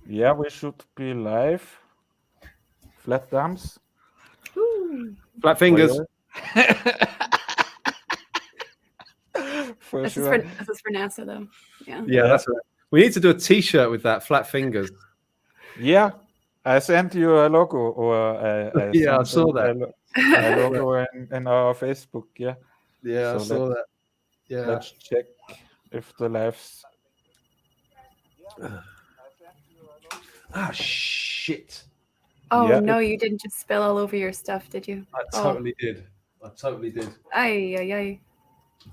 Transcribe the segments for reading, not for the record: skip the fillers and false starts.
Yeah, we should be live. Flat thumbs Woo. Flat for fingers. you. For This is sure. for NASA though. Yeah. Yeah, Yeah. that's right. We need to do a T-shirt with that. Flat fingers. Yeah, I sent you a logo or I Yeah, I sent saw that. a logo in our Facebook. Yeah. Yeah, I So saw that. Yeah. let's check if the lives. Ah, shit. Oh Yeah, no, you didn't just spill all over your stuff, did you? I totally did. I totally did. Ay, ay, ay.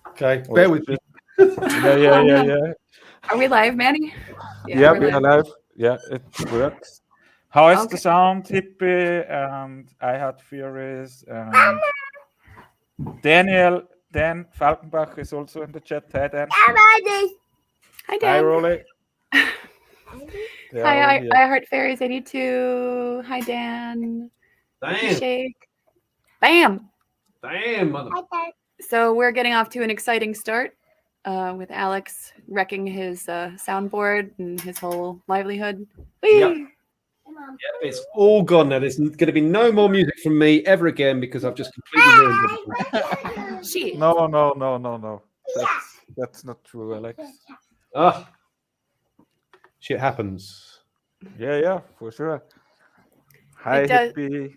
Okay, Oh, bear with me. yeah. Are we live, Manny? Yeah, we're we are live. Yeah, it works. How is the Okay. sound, Hippie? And I had Furies and Daniel. Dan Falkenbach is also in the chat. Hi, Dan. Hi, Hi, Dan. Rolly. Hi, I heart fairies 82. Hi, Dan. Damn. Shake. Bam. Damn, mother. So we're getting off to an exciting start with Alex wrecking his soundboard and his whole livelihood. Whee! Yep. Yeah, it's all gone now. There's going to be no more music from me ever again because I've just completely ruined it. Shit. No. That's not true, Alex. Ah, shit happens. Yeah, for sure. Hi, It does. Hippie.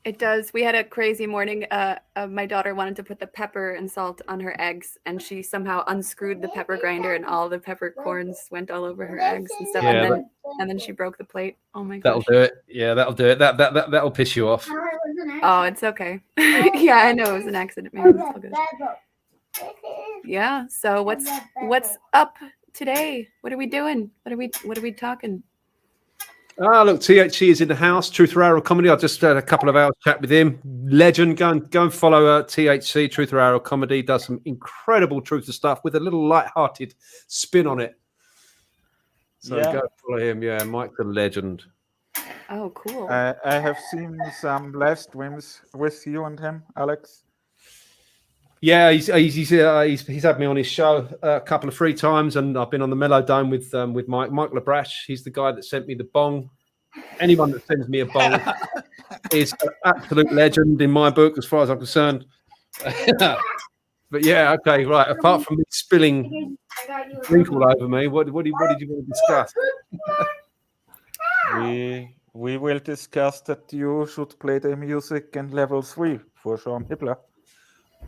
It does. We had a crazy morning. My daughter wanted to put the pepper and salt on her eggs, and she somehow unscrewed the pepper grinder, and all the peppercorns went all over her eggs and stuff. Yeah, and then she broke the plate. Oh my that'll gosh. do it. Yeah, that'll do it. That'll piss you off. Oh, it's okay. Yeah, I know it was an accident, man. It's all good. Yeah. So what's up today? What are we doing? What are we talking? Ah, look, THC is in the house. Truth or Arrow Comedy. I just had a couple of hours chat with him. Legend. Go and follow THC. Truth or Arrow Comedy does some incredible truth stuff with a little light-hearted spin on it. So Yeah. go follow him. Yeah, Mike's a legend. Oh, cool. I have seen some live streams with you and him, Alex. Yeah, he's had me on his show a couple of free times, and I've been on the Mellow Dome with Mike Labrash. He's the guy that sent me the bong. Anyone that sends me a bong is an absolute legend in my book, as far as I'm concerned. But yeah, okay, right. Apart from me spilling drink all over me, what did you want to discuss? We will discuss that you should play the music in level 3 for Sean Hippler.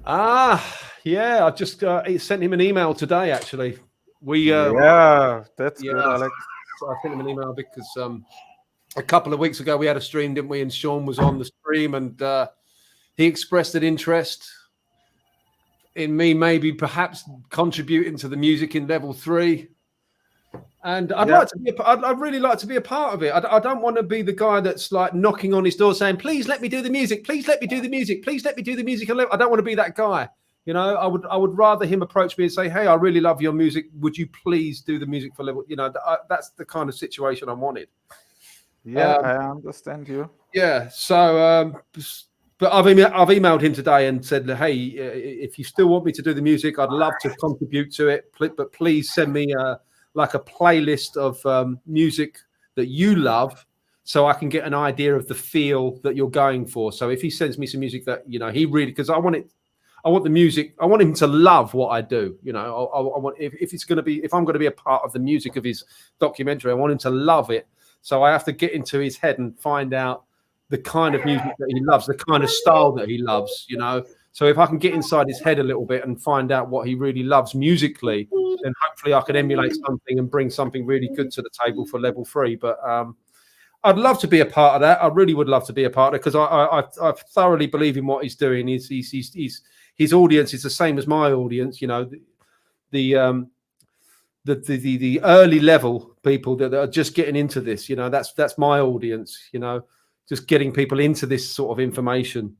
Ah, yeah. I just sent him an email today. Actually, that's good, Alex. I sent him an email because a couple of weeks ago we had a stream, didn't we? And Sean was on the stream, and he expressed an interest in me, maybe perhaps contributing to the music in level 3. And I'd really like to be a part of it. I don't want to be the guy that's like knocking on his door saying, "Please let me do the music. Please let me do the music. Please let me do the music." I don't want to be that guy. You know, I would rather him approach me and say, "Hey, I really love your music. Would you please do the music for level?" You know, that's the kind of situation I wanted. Yeah, I understand you. Yeah. So, but I've emailed him today and said, "Hey, if you still want me to do the music, I'd love to contribute to it. But please send me like a playlist of music that you love, so I can get an idea of the feel that you're going for." So if he sends me some music that, you know, he really, because I want the music, I want him to love what I do. You know, I want, if I'm going to be a part of the music of his documentary, I want him to love it. So I have to get into his head and find out the kind of music that he loves, the kind of style that he loves, you know. So if I can get inside his head a little bit and find out what he really loves musically, then hopefully I can emulate something and bring something really good to the table for level 3. But I'd love to be a part of that. I really would love to be a part of it, because I thoroughly believe in what he's doing. His audience is the same as my audience. You know, the early level people that are just getting into this. You know, that's my audience. You know, just getting people into this sort of information.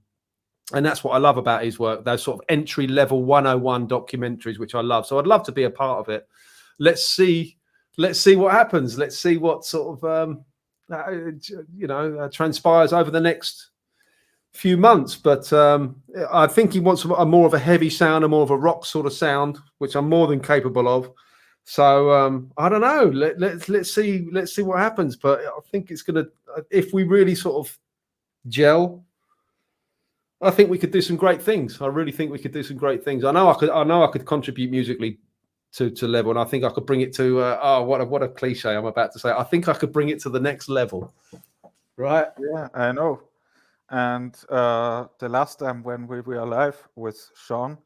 And that's what I love about his work, those sort of entry level 101 documentaries, which I love. So I'd love to be a part of it. Let's see what happens. Let's see what sort of, transpires over the next few months. But I think he wants a more of a heavy sound, a more of a rock sort of sound, which I'm more than capable of. So I don't know. Let's see what happens. But I think it's gonna, if we really sort of gel, I think we could do some great things. I really think we could do some great things. I know I could contribute musically to level, and I think I could bring it to what a cliche I'm about to say. I think I could bring it to the next level. Right? Yeah, I know. And the last time when we were live with Sean,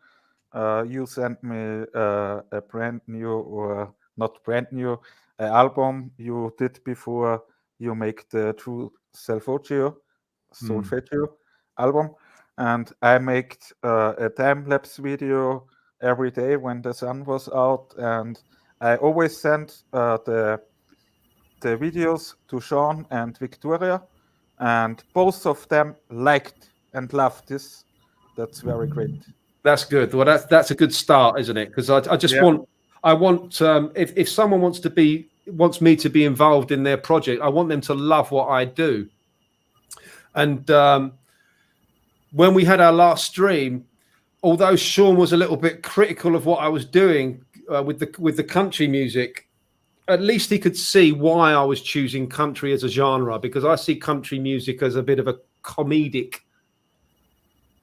you sent me a brand new, or not brand new, album you did before you make the true solfeggio album. And I made a time-lapse video every day when the sun was out. And I always sent the videos to Sean and Victoria. And both of them liked and loved this. That's very great. That's good. Well, that's a good start, isn't it? Because I just want if someone wants me to be involved in their project, I want them to love what I do. And when we had our last stream, although Sean was a little bit critical of what I was doing with the country music, at least he could see why I was choosing country as a genre, because I see country music as a bit of a comedic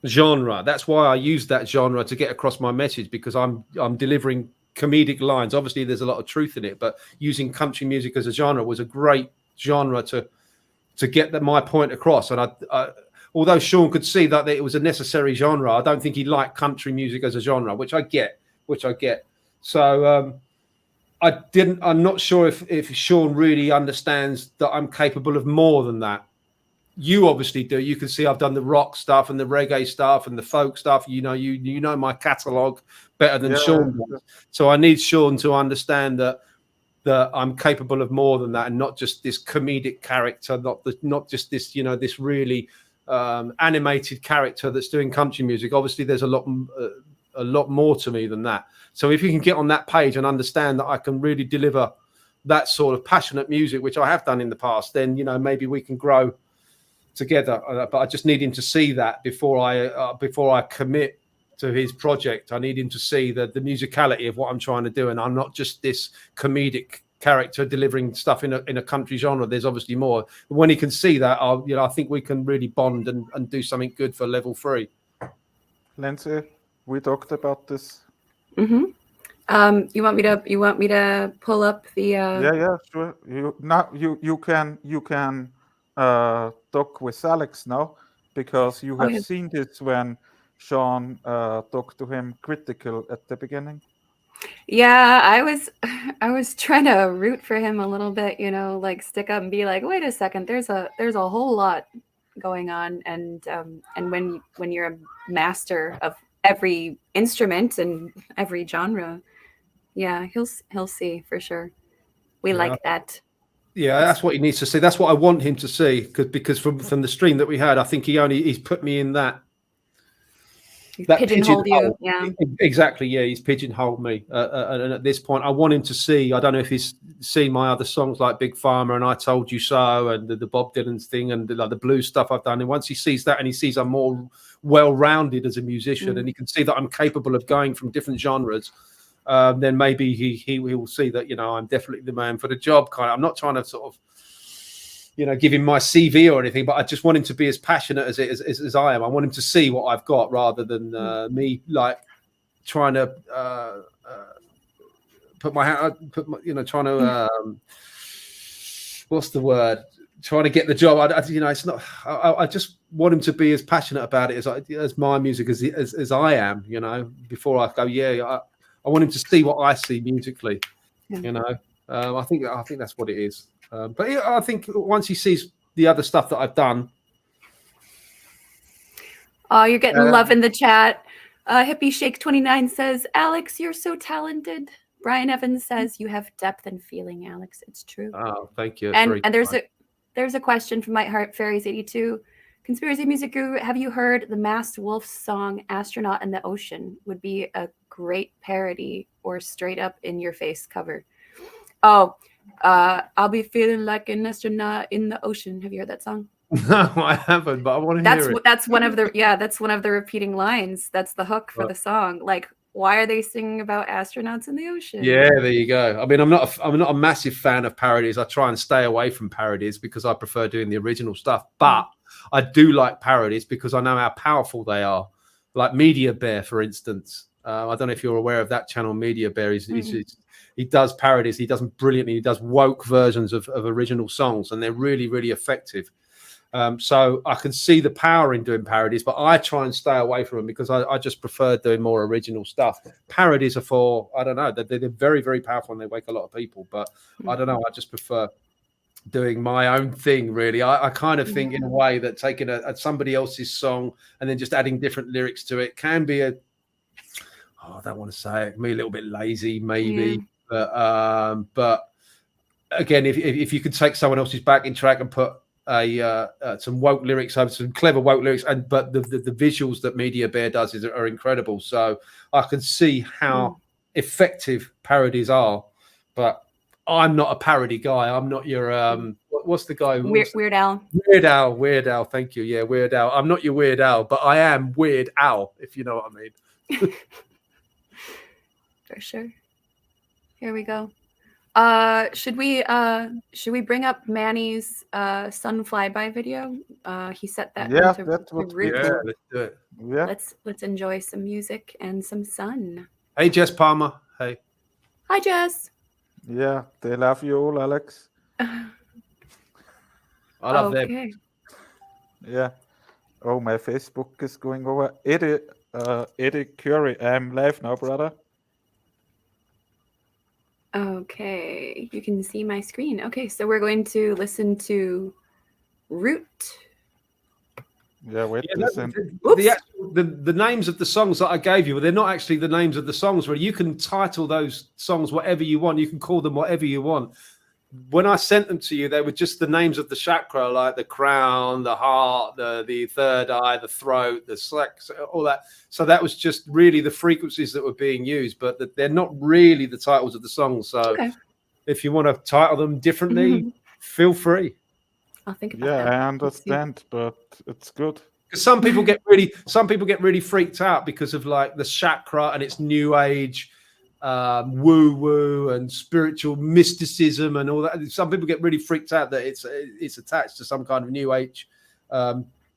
genre. That's why I use that genre to get across my message, because I'm delivering comedic lines. Obviously there's a lot of truth in it, but using country music as a genre was a great genre to get my point across. And I although Sean could see that it was a necessary genre, I don't think he liked country music as a genre, which I get. So I'm not sure if Sean really understands that I'm capable of more than that. You obviously do. You can see I've done the rock stuff and the reggae stuff and the folk stuff. You know my catalogue better than Sean does. So I need Sean to understand that I'm capable of more than that, and not just this comedic character, not just this this really animated character that's doing country music. Obviously, there's a lot more to me than that. So if you can get on that page and understand that I can really deliver that sort of passionate music, which I have done in the past, then maybe we can grow together. But I just need him to see that before I commit to his project. I need him to see the musicality of what I'm trying to do, and I'm not just this comedic character delivering stuff in a country genre. There's obviously more. When he can see that, I think we can really bond and do something good for level 3. Lindsay, we talked about this. Mm-hmm. You want me to pull up the? Yeah, sure. You can talk with Alex now, because you have seen this when Sean talked to him critical at the beginning. Yeah, I was trying to root for him a little bit, like stick up and be like, wait a second, there's a whole lot going on, and when you're a master of every instrument and every genre, yeah, he'll see for sure. We like that. Yeah, that's what he needs to see. That's what I want him to see, because from the stream that we had, I think he's put me in that pigeonholed you. Yeah, exactly. Yeah, he's pigeonholed me, and at this point, I want him to see. I don't know if he's seen my other songs like Big Pharma and I Told You So, and the Bob Dylan's thing, and the blues stuff I've done. And once he sees that, and he sees I'm more well-rounded as a musician, and he can see that I'm capable of going from different genres, then maybe he will see that I'm definitely the man for the job. I'm not trying to sort of give him my CV or anything, but I just want him to be as passionate as I am. I want him to see what I've got, rather than me like trying to trying to what's the word? Trying to get the job. It's not. I just want him to be as passionate about it as my music as I am. Before I go, I want him to see what I see musically. I think that's what it is. But I think once he sees the other stuff that I've done. Oh, you're getting love in the chat. Hippie Shake 29 says, Alex, you're so talented. Brian Evans says, you have depth and feeling, Alex. It's true. Oh, thank you. And there's a question from My Heart Fairies 82. Conspiracy Music Guru, have you heard the Masked Wolf's song Astronaut in the Ocean? Would be a great parody or straight up in your face cover. Oh, I'll be feeling like an astronaut in the ocean. Have you heard that song? No, I haven't, but I want to hear it. That's one of the repeating lines. That's the hook for the song. Like, why are they singing about astronauts in the ocean? Yeah, there you go. I mean, I'm not a massive fan of parodies. I try and stay away from parodies because I prefer doing the original stuff. But I do like parodies because I know how powerful they are. Like Media Bear, for instance. I don't know if you're aware of that channel, Media Bear. He does parodies. He does them brilliantly. He does woke versions of original songs, and they're really, really effective. So I can see the power in doing parodies, but I try and stay away from them because I just prefer doing more original stuff. Parodies are for, I don't know, they're very, very powerful and they wake a lot of people, but I don't know, I just prefer doing my own thing, really. I kind of think in a way that taking somebody else's song and then just adding different lyrics to it can be I don't want to say it, me a little bit lazy, maybe, but again, if you could take someone else's backing track and put some woke lyrics over some clever woke lyrics, but the visuals that Media Bear does are incredible. So I can see how effective parodies are, but I'm not a parody guy. I'm not your what's the guy? Weird Al. Weird Al. Thank you. Yeah, Weird Al. I'm not your Weird Al, but I am Weird Al, if you know what I mean. For sure. Here we go. Should we bring up Manny's sun flyby video? He set that. Yeah, that would be cool. Let's do it. Yeah. Let's enjoy some music and some sun. Hey, Jess Palmer. Hey. Hi, Jess. Yeah, they love you all, Alex. I love them. Yeah. Oh, my Facebook is going over. Eddie Curry, I'm live now, brother. Okay, you can see my screen. Okay, so we're going to listen to Root. Yeah, wait, listen. The names of the songs that I gave you, they're not actually the names of the songs. Where you can title those songs whatever you want. You can call them whatever you want. When I sent them to you, they were just the names of the chakra, like the crown, the heart, the third eye, the throat, the sex, all that. So that was just really the frequencies that were being used, but they're not really the titles of the songs. So if you want to title them differently, feel free. I'll think about that. Yeah, I understand, but it's good. Because some people get really freaked out because of like the chakra and its new age woo woo and spiritual mysticism and all that. Some people get really freaked out that it's attached to some kind of new age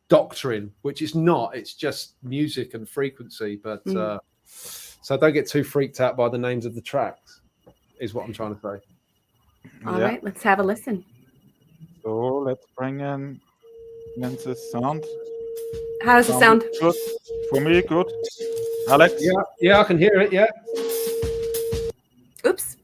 doctrine, which it's not. It's just music and frequency. But so don't get too freaked out by the names of the tracks, is what I'm trying to say. All right, let's have a listen. So let's bring in Nancy's sound. How does it sound? Good. For me, good. Alex? Yeah, I can hear it. Yeah. Oops.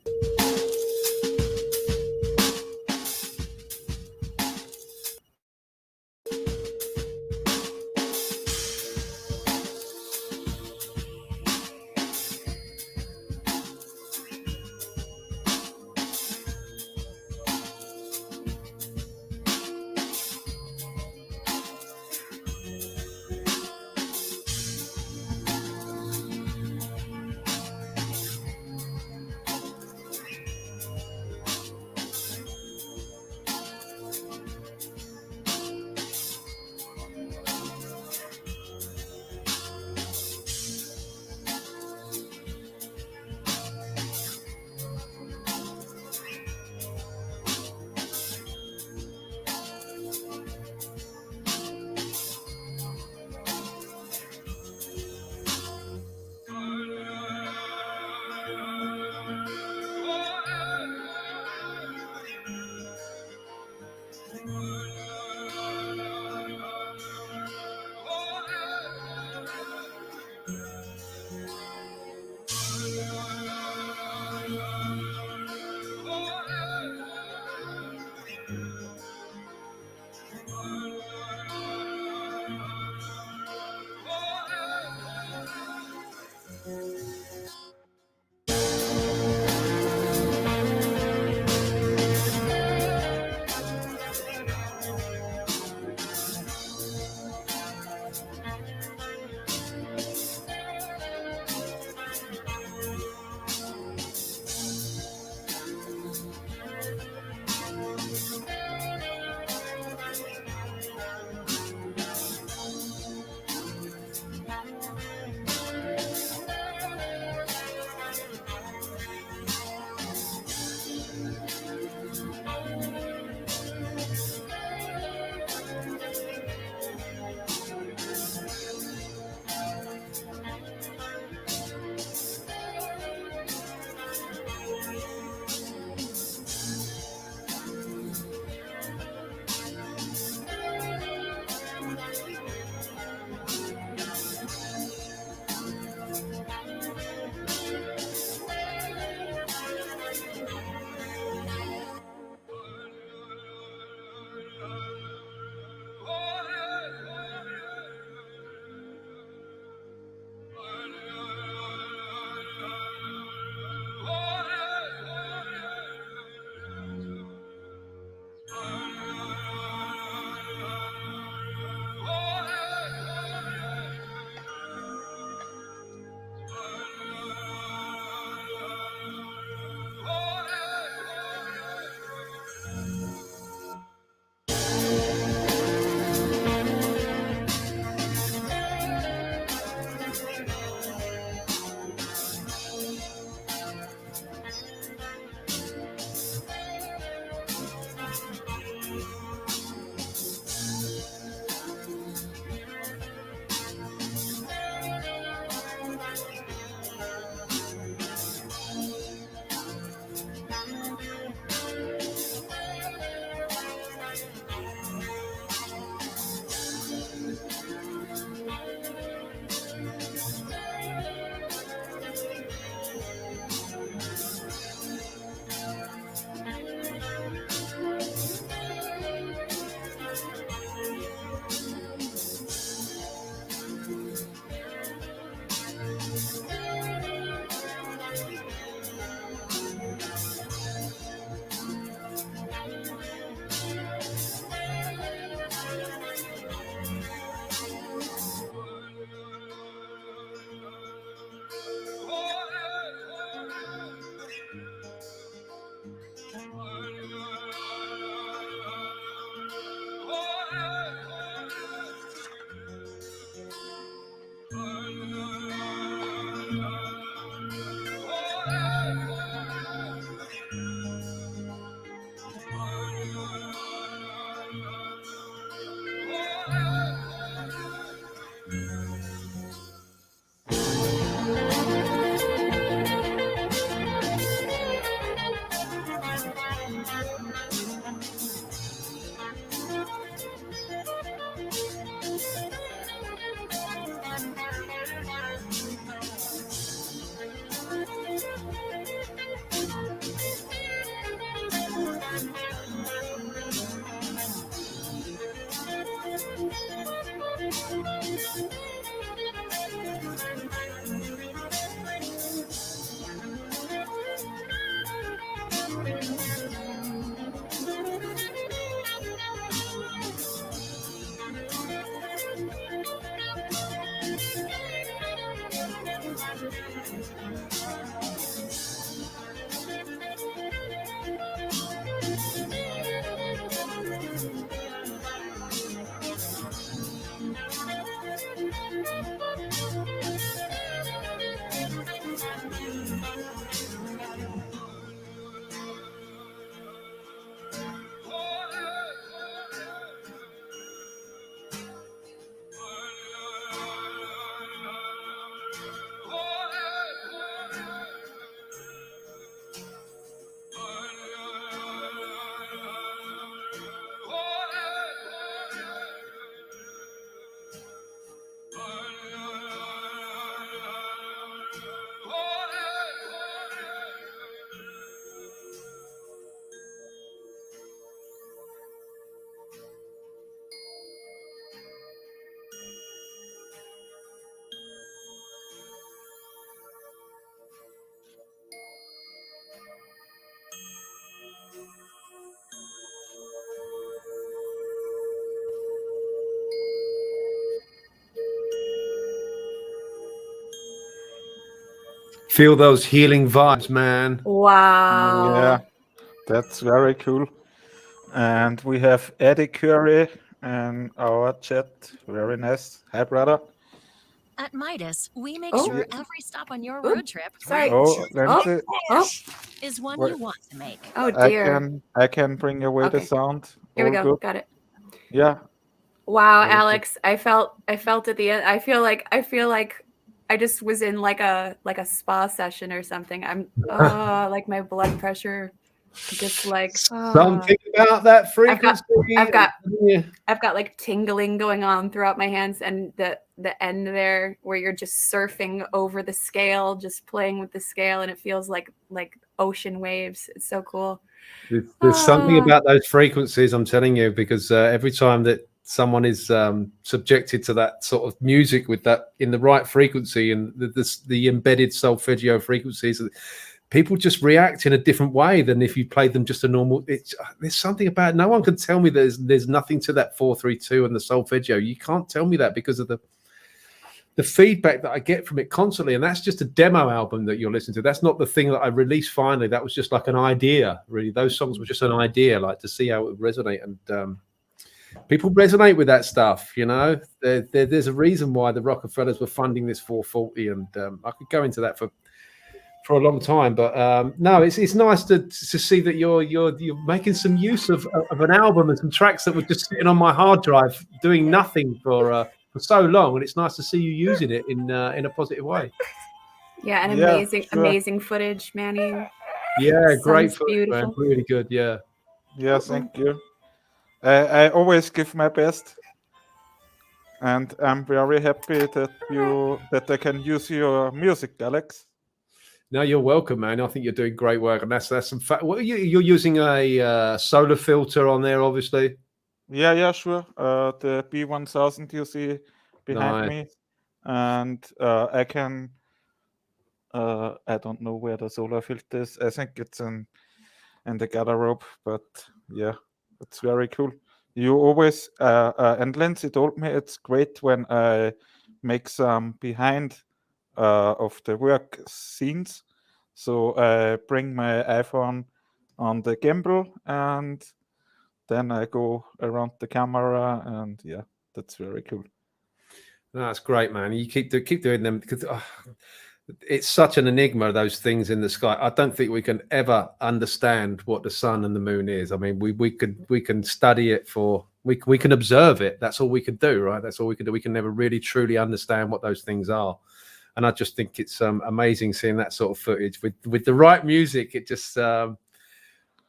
Feel those healing vibes, man. Wow. Yeah, that's very cool. And we have Eddie Curry in our chat. Very nice. Hi, brother. At Midas, we make Oh. sure every stop on your Ooh, road trip sorry. Oh, Lindsay, Oh, is one Wait. you want to make. oh dear. I can bring away the Okay. sound. Here we All go. good. Got it. Yeah. Wow, Very good. Alex, I felt at the end. I feel like I just was in like a spa session or something. I'm like my blood pressure just like Something about that frequency. I've got Yeah. I've got like tingling going on throughout my hands, and the end there where you're just surfing over the scale, just playing with the scale, and it feels like ocean waves. It's so cool. There's something about those frequencies, I'm telling you, because every time that someone is subjected to that sort of music with that in the right frequency and the embedded solfeggio frequencies, people just react in a different way than if you played them just a normal. There's something about it. No one can tell me there's nothing to that 432 and the solfeggio. You can't tell me that because of the feedback that I get from it constantly. And that's just a demo album that you're listening to. That's not the thing that I released finally. That was just like an idea, really. Those songs were just an idea, like to see how it would resonate. And people resonate with that stuff, you know. There's a reason why the Rockefellers were funding this 440, and I could go into that for a long time, but no, it's nice to see that you're making some use of an album and some tracks that were just sitting on my hard drive doing nothing for so long, and it's nice to see you using it in a positive way. Yeah, and Yeah, sure. amazing footage, Manny. Yeah, great Sounds footage, man. beautiful. Really good. Yeah. Yeah, thank you. I always give my best, and I'm very happy that I can use your music, Alex. No, you're welcome, man. I think you're doing great work, and that's some fact. Well, you're using a solar filter on there, obviously. Yeah, sure. The B1000 you see behind Nice. me, and I can. I don't know where the solar filter is. I think it's in the garderobe, but yeah, it's very cool. You always and Lindsay told me it's great when I make some behind of the work scenes. So I bring my iPhone on the gimbal and then I go around the camera, and yeah, that's very cool. No, that's great, man. You keep doing them because it's such an enigma, those things in the sky. I don't think we can ever understand what the sun and the moon is. I mean, we can study it we can observe it. That's all we can do, right? That's all we can do. We can never really truly understand what those things are. And I just think it's amazing seeing that sort of footage with the right music. It just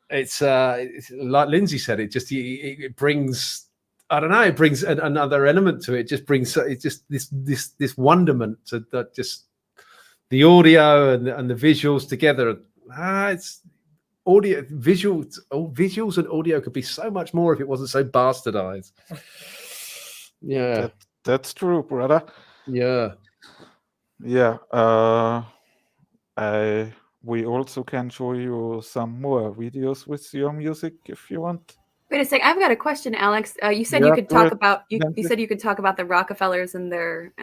it's like Lindsay said. It brings. I don't know. It brings another element to it. It just brings this wonderment to that. Just the audio and the visuals together. It's audio, visuals and audio could be so much more if it wasn't so bastardized. Yeah, that's true, brother. yeah. We also can show you some more videos with your music if you want. Wait a sec. I've got a question, Alex. You said Yeah, you could go talk ahead, about you Nancy. said you could talk about the Rockefellers and their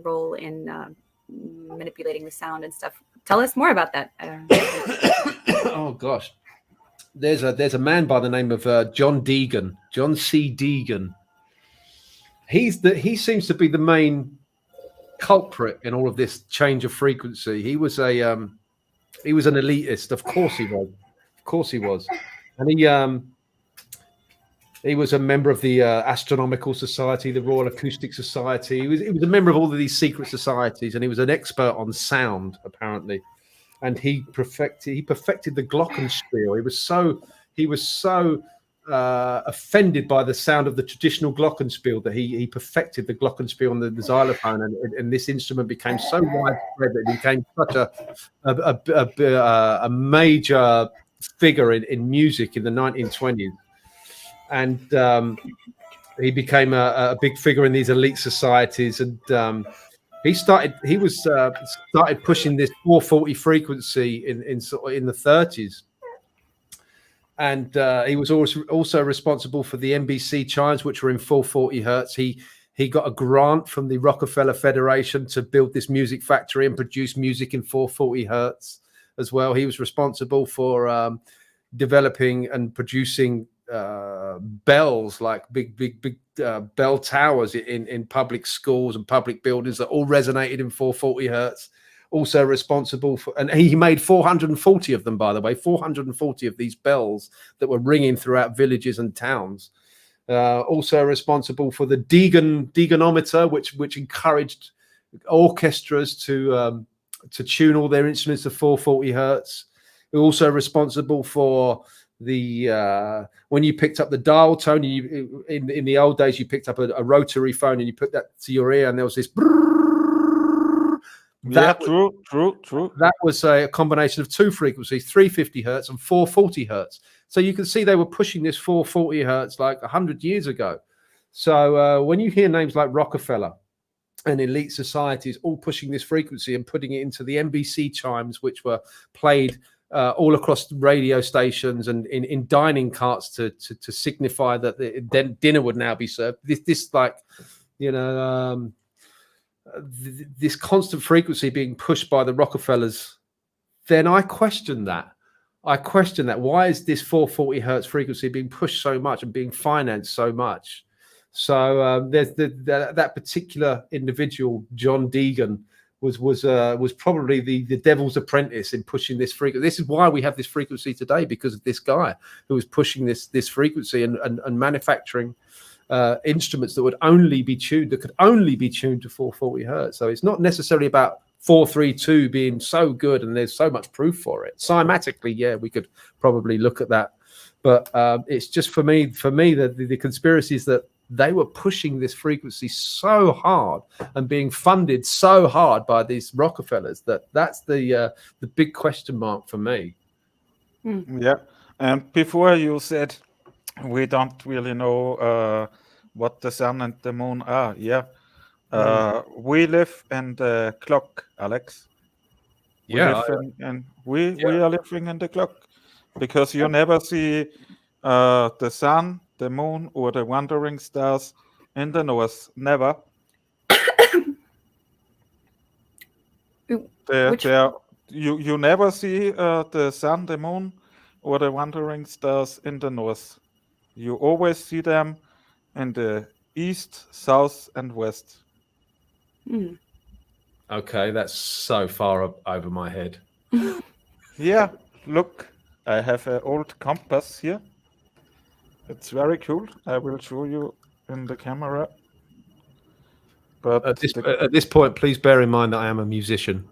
role in manipulating the sound and stuff. Tell us more about that. Oh gosh, there's a man by the name of John Deegan, John C. Deegan. He seems to be the main culprit in all of this change of frequency. He was an elitist, of course he was, and he was a member of the Astronomical Society, the Royal Acoustic Society. He was a member of all of these secret societies, and he was an expert on sound, apparently. And he perfected the glockenspiel. He was so offended by the sound of the traditional glockenspiel that he perfected the glockenspiel on the xylophone, and this instrument became so widespread that it became such a major figure in music in the 1920s. And he became a big figure in these elite societies, and he started pushing this 440 frequency in the 30s. And he was also responsible for the NBC chimes, which were in 440 hertz. He got a grant from the Rockefeller Federation to build this music factory and produce music in 440 hertz as well. He was responsible for developing and producing bells, like big bell towers in public schools and public buildings that all resonated in 440 hertz. Also responsible for, and he made 440 of them, by the way, 440 of these bells that were ringing throughout villages and towns. Also responsible for the Deeganometer, which encouraged orchestras to tune all their instruments to 440 hertz. Also responsible for the when you picked up the dial tone, in the old days you picked up a rotary phone and you put that to your ear, and there was this. True. That was a combination of two frequencies, 350 hertz and 440 hertz. So you can see they were pushing this 440 hertz like 100 years ago. So when you hear names like Rockefeller and elite societies all pushing this frequency and putting it into the NBC chimes, which were played all across the radio stations and in dining carts to signify that the dinner would now be served. This like, you know, this constant frequency being pushed by the Rockefellers, then I question that. Why is this 440 hertz frequency being pushed so much and being financed so much? So there's that particular individual, John Deegan, was probably the devil's apprentice in pushing this frequency. This is why we have this frequency today, because of this guy who was pushing this frequency and manufacturing instruments that could only be tuned to 440 hertz. So it's not necessarily about 432 being so good, and there's so much proof for it. Cymatically, yeah, we could probably look at that, but it's just for me the conspiracy is that they were pushing this frequency so hard and being funded so hard by these Rockefellers that's the big question mark for me. Yeah, and before you said we don't really know what the sun and the moon are. Yeah, we live in the clock, Alex. We are living in the clock, because you never see the sun, the moon, or the wandering stars in the north. Never. You never see the sun, the moon, or the wandering stars in the north. You always see them in the east, south, and west. Okay, that's so far up over my head. Yeah, look, I have an old compass here. It's very cool. I will show you in the camera. But at this point, please bear in mind that I am a musician.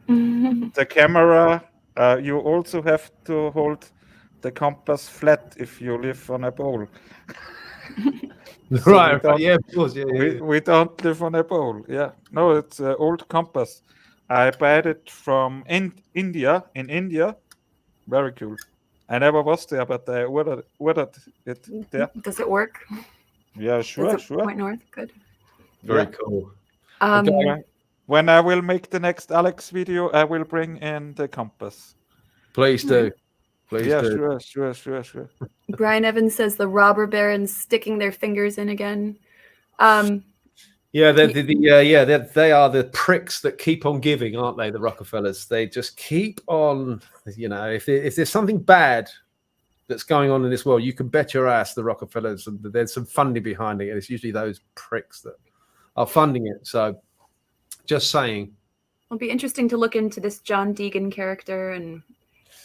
The camera, you also have to hold the compass flat if you live on a bowl. Right. Yeah, of course. Yeah. We don't live on a bowl. Yeah. No, it's an old compass. I bought it from India. In India, very cool. I never was there, but I ordered it there. Does it work? Yeah, sure, Does it sure. point north? Good. Very cool. When I will make the next Alex video, I will bring in the compass. Please do. Please Yeah, do. sure. Brian Evans says the robber barons sticking their fingers in again. Yeah, they are the pricks that keep on giving, aren't they? The Rockefellers. They just keep on. If there's something bad that's going on in this world, you can bet your ass the Rockefellers. There's some funding behind it, and it's usually those pricks that are funding it. So, just saying. It'll be interesting to look into this John Deegan character and.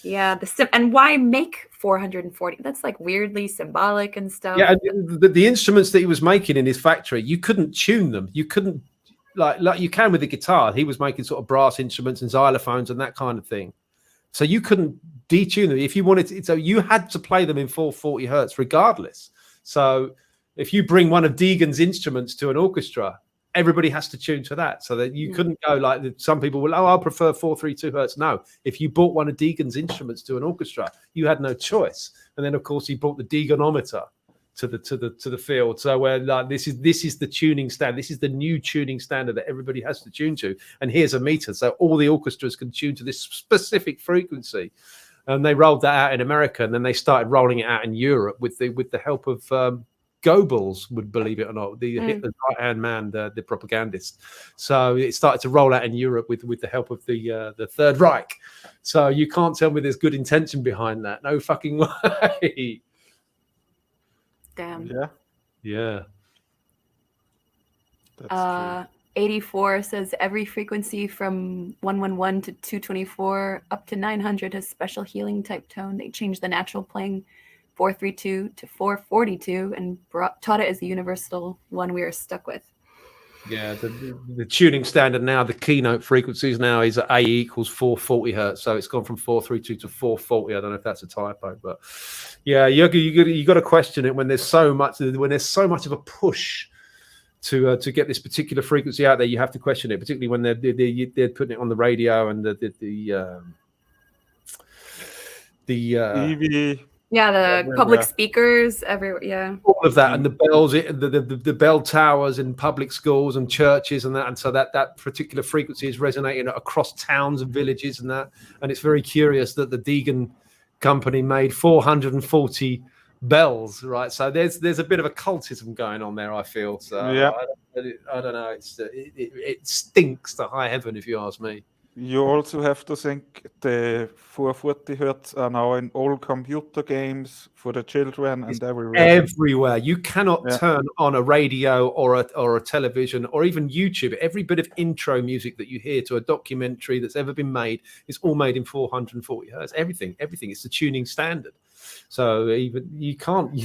Yeah, and why make 440? That's like weirdly symbolic and stuff. Yeah, the instruments that he was making in his factory, you couldn't tune them. You couldn't like you can with the guitar. He was making sort of brass instruments and xylophones and that kind of thing. So you couldn't detune them if you wanted to. So you had to play them in 440 hertz regardless. So if you bring one of Deegan's instruments to an orchestra, everybody has to tune to that, so that you couldn't go like some people will. I prefer 432 hertz. No, if you bought one of Deegan's instruments to an orchestra, you had no choice. And then of course he brought the Deeganometer to the field. So where like this is the tuning standard. This is the new tuning standard that everybody has to tune to. And here's a meter, so all the orchestras can tune to this specific frequency. And they rolled that out in America, and then they started rolling it out in Europe with the help of. Goebbels, would believe it or not, the Hitler's right-hand man, the propagandist. So it started to roll out in Europe with the help of the Third Reich. So you can't tell me there's good intention behind that. No fucking way. Damn. Yeah. That's true. 84 says every frequency from 111 to 224 up to 900 has special healing type tone. They changed the natural playing 432 to 442 and taught it as the universal one we are stuck with. Yeah, the tuning standard now, the keynote frequencies now is A equals 440 hertz. So it's gone from 432 to 440. I don't know if that's a typo, but yeah, you got to question it when there's so much of a push to get this particular frequency out there. You have to question it, particularly when they're putting it on the radio and the EV. Yeah, the public speakers everywhere. Yeah, all of that, and the bells, the bell towers in public schools and churches and that, and so that particular frequency is resonating across towns and villages and that. And it's very curious that the Deegan company made 440 bells, right? So there's a bit of a cultism going on there, I feel. So yeah, I don't know. It stinks to high heaven, if you ask me. You also have to think the 440 hertz are now in all computer games for the children and everywhere. Everywhere. You cannot turn on a radio or a television or even YouTube. Every bit of intro music that you hear to a documentary that's ever been made is all made in 440 hertz. Everything. It's the tuning standard. So even you can't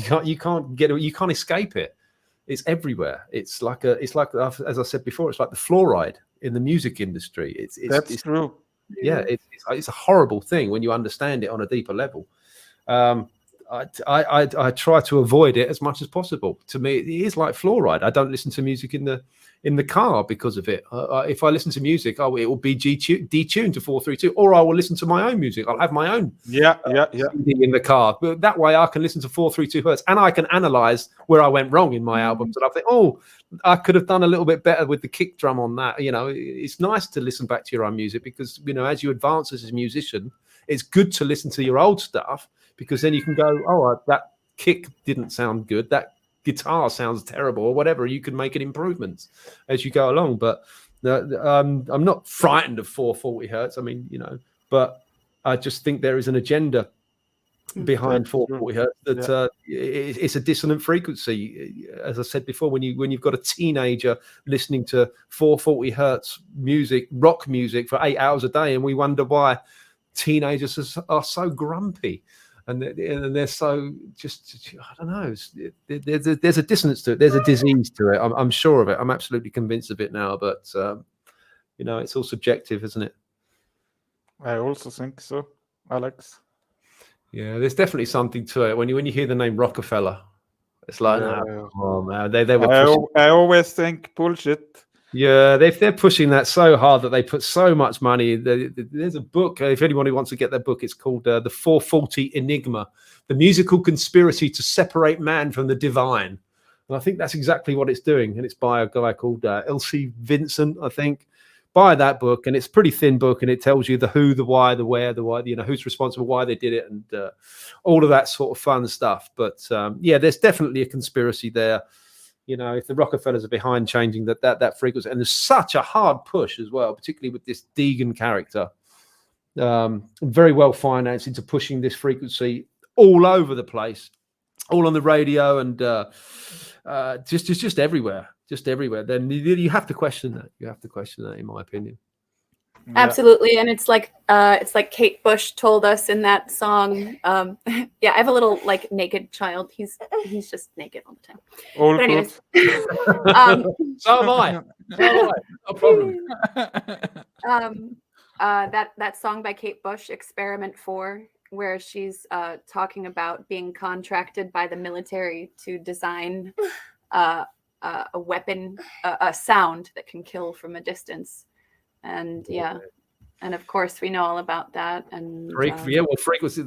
escape it. It's everywhere. It's like as I said before, it's like the fluoride in the music industry. It's true. Yeah, it's a horrible thing when you understand it on a deeper level. I try to avoid it as much as possible. To me, it is like fluoride. I don't listen to music in the car because of it. If I listen to music, it will be detuned to 432, or I will listen to my own music. I'll have my own CD in the car. But that way I can listen to 432 hertz, and I can analyze where I went wrong in my albums. And I think, I could have done a little bit better with the kick drum on that. It's nice to listen back to your own music because, as you advance as a musician, it's good to listen to your old stuff, because then you can go, that kick didn't sound good. That guitar sounds terrible, or whatever. You can make an improvements as you go along. But I'm not frightened of 440 hertz. I mean, but I just think there is an agenda behind 440 hertz that it's a dissonant frequency. As I said before, when you've got a teenager listening to 440 hertz music, rock music for 8 hours a day, and we wonder why teenagers are so grumpy. And they're so just, I don't know. There's a dissonance to it. There's a disease to it. I'm sure of it. I'm absolutely convinced of it now. But it's all subjective, isn't it? I also think so, Alex. Yeah, there's definitely something to it. When you hear the name Rockefeller, it's like, Yeah. oh man, they were pushing. I always think bullshit. Yeah, they're pushing that so hard that they put so much money. There's a book, if anyone who wants to get that book, it's called The 440 Enigma, The Musical Conspiracy to Separate Man from the Divine. And I think that's exactly what it's doing. And it's by a guy called L.C. Vincent, I think. Buy that book, and it's a pretty thin book, and it tells you the who, the why, the where, the why, who's responsible, why they did it, and all of that sort of fun stuff. But yeah, there's definitely a conspiracy there. If the Rockefellers are behind changing that frequency, and there's such a hard push as well, particularly with this Deegan character, very well financed into pushing this frequency all over the place, all on the radio, and just everywhere. Just everywhere. Then you have to question that. You have to question that, in my opinion. Yeah. Absolutely, and it's like Kate Bush told us in that song. Yeah, I have a little like naked child. He's just naked all the time. All But anyways, So am I. No problem. that song by Kate Bush, Experiment 4, where she's talking about being contracted by the military to design a weapon, a sound that can kill from a distance. And yeah, and of course we know all about that. And frequency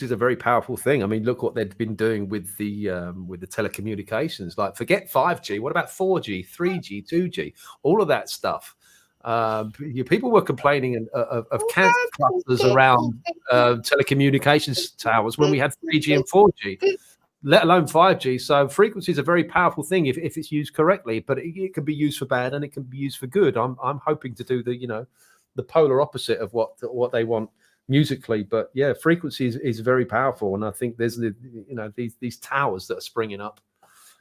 is a very powerful thing. I mean, look what they've been doing with the telecommunications. Like, forget 5G. What about 4G, 3G, 2G, all of that stuff? People were complaining of cancer clusters around telecommunications towers when we had 3G and 4G, let alone 5G. So frequency is a very powerful thing if it's used correctly, but it can be used for bad and it can be used for good. I'm hoping to do the polar opposite of what they want musically. But yeah, frequency is very powerful, and I think there's these towers that are springing up.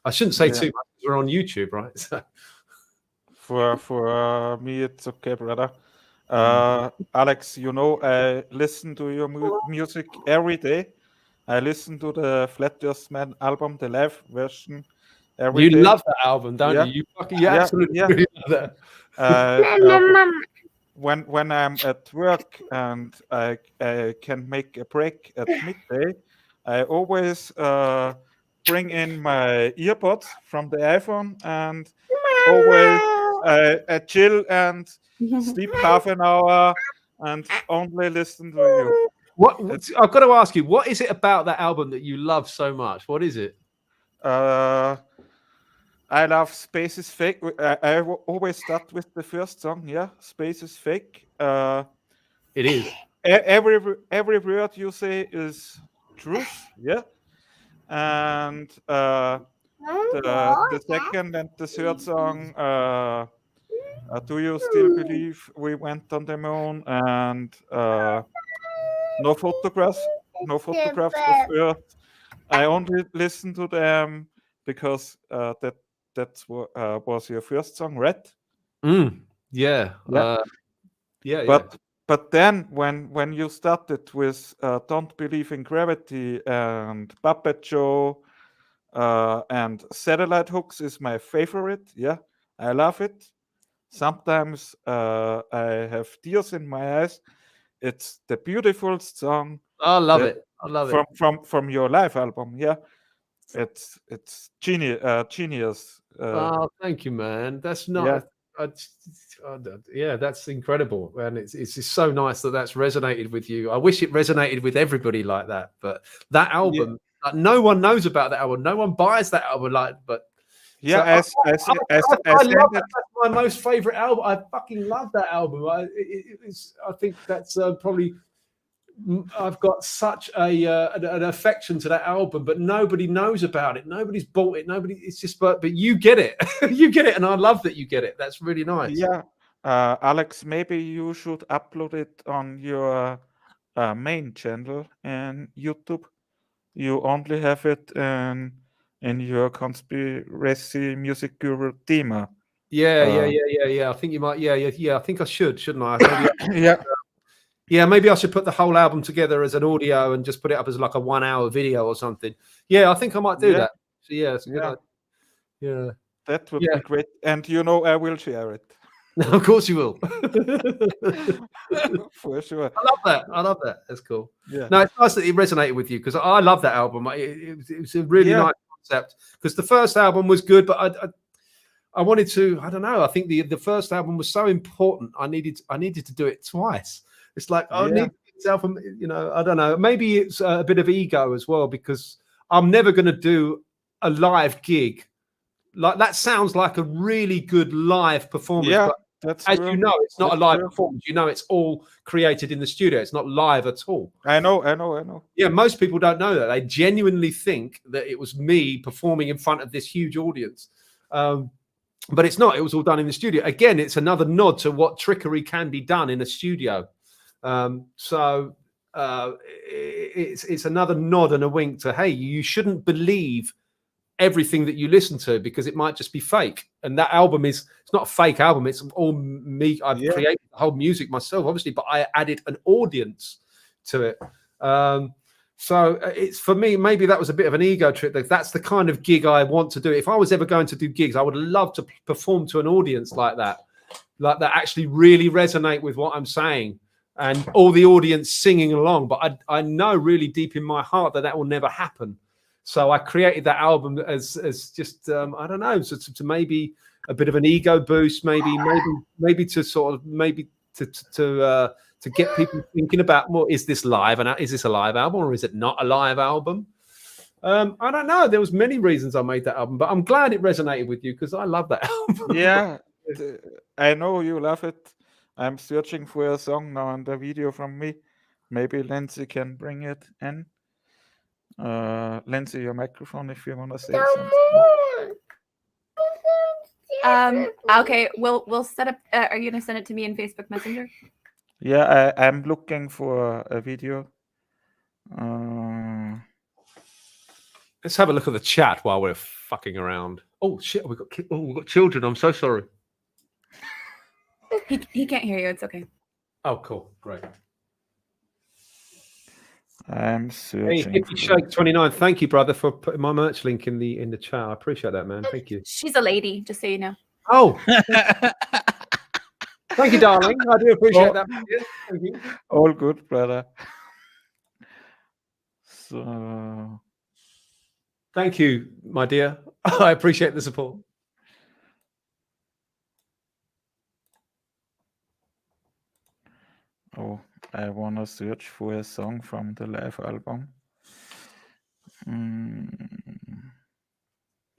I shouldn't say too much. We're on YouTube, right? So. For me, it's okay, brother. Alex, I listen to your music every day. I listen to the FLATASTIC Man album, the live version, every day. You love that album, don't you? You absolutely really love that. When I'm at work and I can make a break at midday, I always bring in my earbuds from the iPhone and always I chill and sleep half an hour and only listen to you. I've got to ask you, what is it about that album that you love so much? What is it? I love Space is Fake. I always start with the first song. Yeah, Space is Fake. It is. Every word you say is truth. Yeah, and the second and the third song. Do you still believe we went on the moon? And no photographs of Earth. I only listen to them because that was your first song, right? Yeah. But then when you started with Don't Believe in Gravity and Puppet Show and Satellite Hooks is my favorite. Yeah, I love it. Sometimes I have tears in my eyes. It's the beautiful song. I love it. I love it. From your live album. Yeah, it's genius. Oh, thank you, man. That's not. Yeah, that's incredible, and it's just so nice that's resonated with you. I wish it resonated with everybody like that. But that album, like, no one knows about that album. No one buys that album, but. Yeah, I love that. That's my most favorite album. I fucking love that album. I think that's probably. I've got such an affection to that album, but nobody knows about it. Nobody's bought it. It's just, but you get it. You get it, and I love that you get it. That's really nice. Yeah, Alex, maybe you should upload it on your main channel and YouTube. You only have it in your conspiracy music guru Dima. Yeah. I think you might. Yeah. I think I should, shouldn't I? Yeah. Yeah, maybe I should put the whole album together as an audio and just put it up as like a 1 hour video or something. Yeah, I think I might do that. So yeah, it's a good idea. Yeah. That would be great. And I will share it. Of course you will. For sure. I love that. That's cool. Yeah. No, it's nice that it resonated with you because I love that album. It was a really nice concept because the first album was good, but I wanted to. I don't know. I think the first album was so important. I needed to do it twice. It's like I need this album. You know, I don't know. Maybe it's a bit of ego as well because I'm never going to do a live gig. Like that sounds like a really good live performance. Yeah, but that's as true. you know, it's not a live true. performance. You know, it's all created in the studio. It's not live at all. I know. Yeah, most people don't know that. They genuinely think that it was me performing in front of this huge audience. But it's not. It was all done in the studio. Again, it's another nod to what trickery can be done in a studio. It's another nod and a wink to, hey, you shouldn't believe everything that you listen to because it might just be fake. And that album it's not a fake album. It's all me. I've created the whole music myself, obviously, but I added an audience to it. So it's for me, maybe that was a bit of an ego trip. That's the kind of gig I want to do. If I was ever going to do gigs, I would love to perform to an audience like that actually really resonate with what I'm saying and all the audience singing along. But I know really deep in my heart that will never happen. So I created that album as just I don't know, to maybe a bit of an ego boost, maybe to sort of to get people thinking about more. Is this live? And is this a live album or is it not a live album? I don't know. There was many reasons I made that album, but I'm glad it resonated with you because I love that album. Yeah, I know you love it. I'm searching for a song now and a video from me. Maybe Lindsay can bring it in. Lindsay, your microphone if you want to say something. Okay, we'll set up. Are you gonna send it to me in Facebook Messenger? Yeah, I'm looking for a video. Let's have a look at the chat while we're fucking around. Oh shit, we've got children. I'm so sorry. He can't hear you. It's okay. Oh, cool, great. I'm searching. Hey, Hippie Shake 29. Thank you, brother, for putting my merch link in the chat. I appreciate that, man. Thank you. She's a lady, just so you know. Oh, thank you, darling. I do appreciate that. Thank you. All good, brother. So, thank you, my dear. I appreciate the support. Oh, I want to search for a song from the live album. No,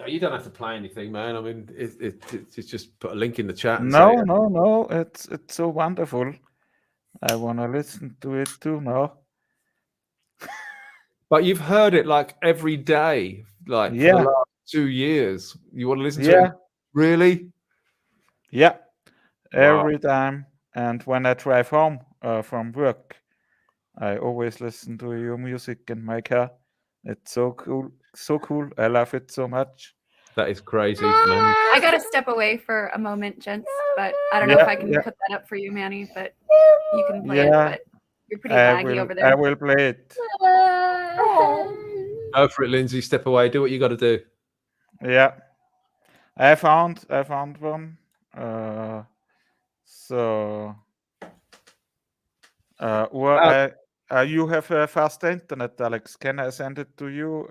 you don't have to play anything, man. I mean, it's just put a link in the chat. And No. It's so wonderful. I want to listen to it too now. But you've heard it like every day, like for the last 2 years. You want to listen to it? Really? Yeah. Every time. And when I drive home from work, I always listen to your music in my car. It's so cool. So cool. I love it so much. That is crazy, man. I gotta step away for a moment, gents, but I don't know if I can put that up for you, Manny, but you can play it, but you're pretty laggy over there. I will play it. Go for it, Lindsay. Step away. Do what you got to do. Yeah. I found one. You have a fast internet, Alex. Can I send it to you?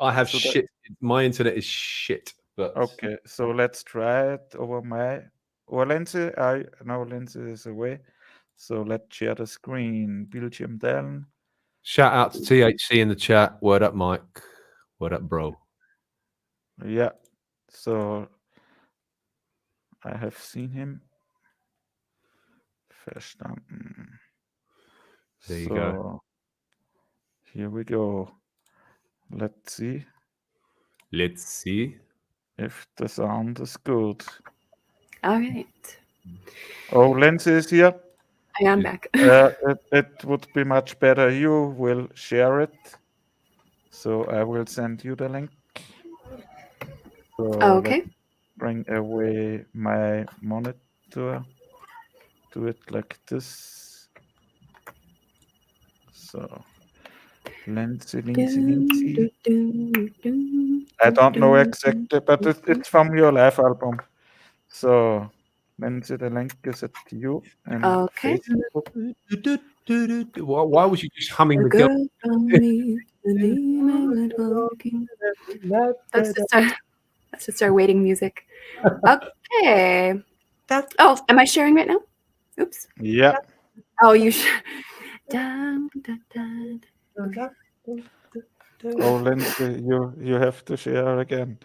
I have shit. My internet is shit. But okay, so let's try it over or Lindsay. Lindsay is away. So let's share the screen. Bildschirm teilen. Shout out to THC in the chat. Word up, Mike. Word up, bro. Yeah. So I have seen him. Verstanden. There you go. Here we go. Let's see. Let's see if the sound is good. All right. Oh, Lindsay is here. I am back. It would be much better. You will share it. So I will send you the link. So okay. Bring away my monitor. Do it like this. So Lindsay. I don't know exactly, but it's from your live album. So Lindsay, the link is at you and Okay. Facebook. Why was you just humming A the girl? girl from me, the demon walking. That's just our waiting music. Okay. Oh, am I sharing right now? Oops. Yeah. Oh, you should. Dun, dun, dun. Okay. Oh, Lindsay, you have to share again.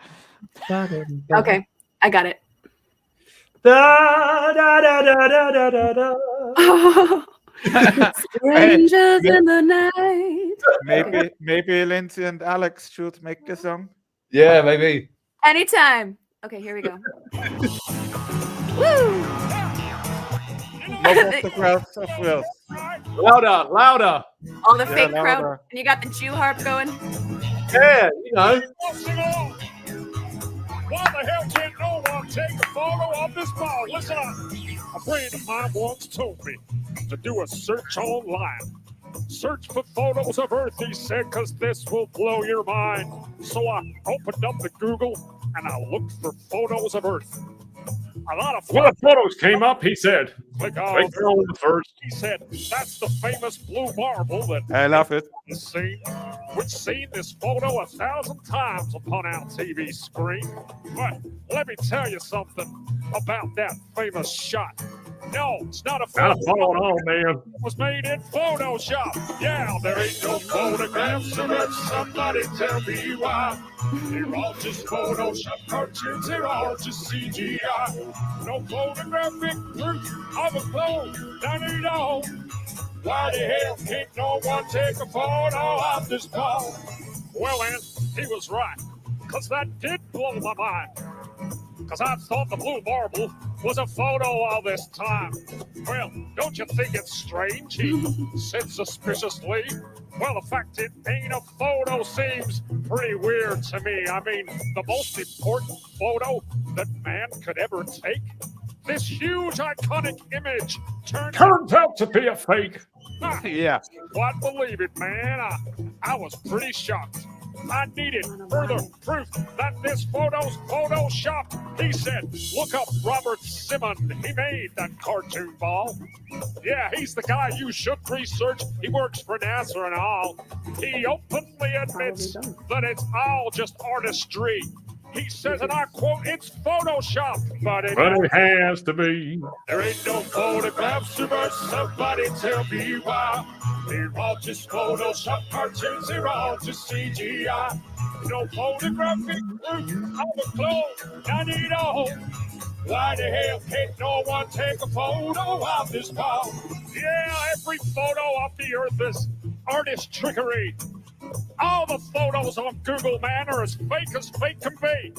Okay, I got it. Da, da, da, da, da, da, da. Strangers in the night. Maybe Lindsay and Alex should make a song. Yeah, maybe. Anytime. Okay, here we go. Woo! Love of the crowds of Wales. Louder, louder. All the Yeah, fake crowd, louder. and you got the Jew harp going. Yeah, you know. Why the hell can't no one take a photo of this ball? Listen up. A friend of mine once told me to do a search online. Search for photos of Earth, he said, because this will blow your mind. So I opened up the Google and I looked for photos of Earth. A lot of photos came up, he said. Click on the first. He said, that's the famous blue marble that I love it. seen. We've seen this photo 1,000 times upon our TV screen. But let me tell you something about that famous shot. No, it's not a photo, man. It was made in Photoshop. Yeah, there ain't no photographs of it. Somebody tell me why. They're all just Photoshop cartoons. They're all just CGI. No photographic proof of a clone. None at all. Why the hell can't no one take a photo of this ball? Well, then, he was right. Because that did blow my mind. Because I thought the blue marble was a photo all this time. Well, don't you think it's strange? He said suspiciously. Well, the fact it ain't a photo seems pretty weird to me. I mean, the most important photo that man could ever take? This huge iconic image turns out to be a fake. Yeah. Quite believe it, man. I was pretty shocked. I needed further proof that this photo's Photoshop. He said, look up Robert Simon. He made that cartoon ball. Yeah, he's the guy you should research. He works for NASA and all. He openly admits that it's all just artistry. He says, and I quote, it's Photoshop, but it has to be. There ain't no photographs of us. Somebody tell me why. They're all just Photoshop cartoons. They're all just CGI. No photographic proof of a clone. None at all. Why the hell can't no one take a photo of this ball? Yeah, every photo of the Earth is artist trickery. All the photos on Google, man, are as fake can be.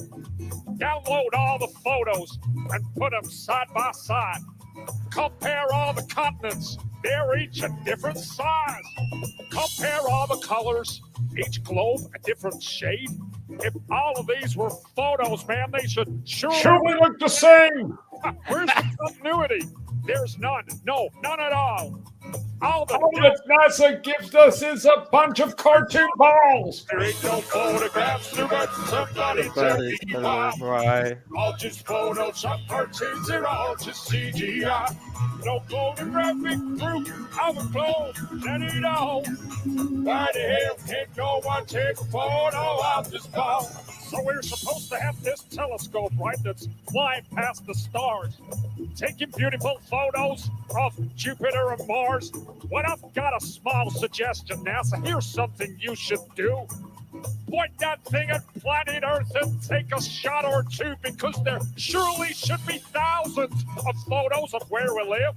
Download all the photos and put them side by side. Compare all the continents. They're each a different size. Compare all the colors. Each globe a different shade. If all of these were photos, man, they should surely look the same. Where's the continuity? There's none. No, none at all. All that NASA gives us is a bunch of cartoon balls. There ain't no photographs to it. Somebody tell me why. Why? All just Photoshop cartoons. They're all just CGI. No photographic proof of a clone. None at all. Why the hell can't no one take a photo of this ball? So we're supposed to have this telescope, right, that's flying past the stars, taking beautiful photos of Jupiter and Mars. Well, I've got a small suggestion, NASA. Here's something you should do. Point that thing at planet Earth and take a shot or two, because there surely should be thousands of photos of where we live.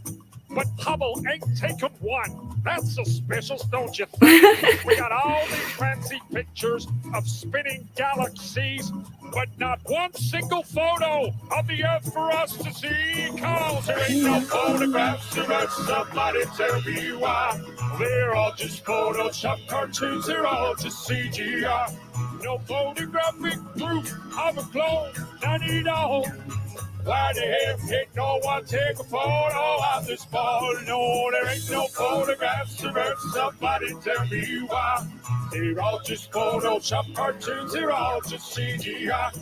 But Hubble ain't taken one. That's suspicious, don't you think? We got all these fancy pictures of spinning galaxies, but not one single photo of the Earth for us to see. Cause there ain't no photographs of us. Somebody tell me why. They're all just Photoshop cartoons. They're all just CGI. No photographic proof of a clone. None at all. Why the hell can't no one take a photo of this ball? No, there ain't no photographs of it. Somebody tell me why. They're all just Photoshop cartoons. They're all just CGI.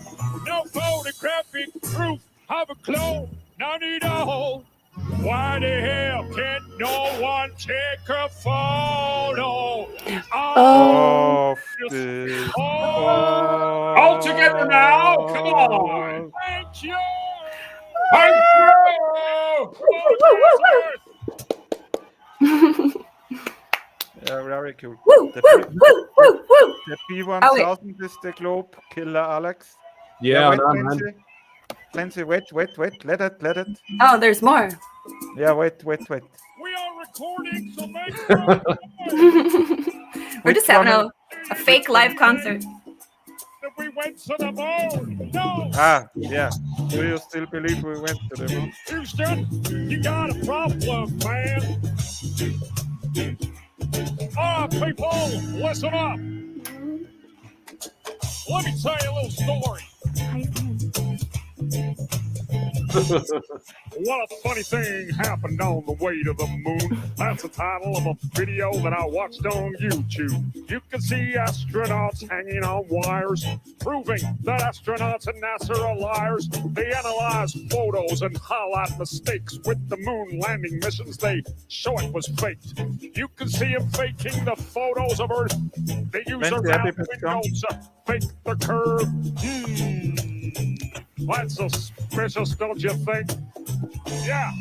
No photographic proof of a clone. no need a hole. Why the hell can no one take a photo? Of just- the All together now, come on. Thank you. Thank Yeah, very cool. Woo, The, woo, woo, woo, woo. the Oh, wait. P1000 is the globe killer, Alex. Yeah, I wait, know, man. Lindsay. Lindsay, wait. Let it. Oh, there's more. Yeah, wait. We are recording, so make sure We're Which just having one a fake live concert. that we went to the moon. No, Yeah. Do you still believe we went to the moon? Houston, you got a problem, man. All right, people, listen up. Let me tell you a little story. What a funny thing happened on the way to the moon. That's the title of a video that I watched on YouTube. You can see astronauts hanging on wires, proving that astronauts and NASA are liars. They analyze photos and highlight mistakes with the moon landing missions. They show it was faked. You can see them faking the photos of Earth. They use When's a the round epic window to fake the curve. That's suspicious, don't you think? Yeah.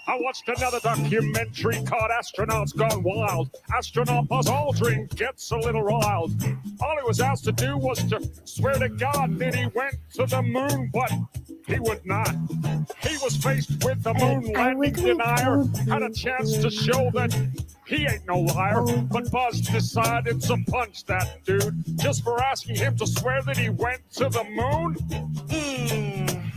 I watched another documentary called Astronauts Gone Wild. Astronaut Buzz Aldrin gets a little riled. All he was asked to do was to swear to God that he went to the moon, but he would not. He was faced with the moon landing denier, had a chance to show that he ain't no liar, but Buzz decided to punch that dude just for asking him to swear that he went to the moon.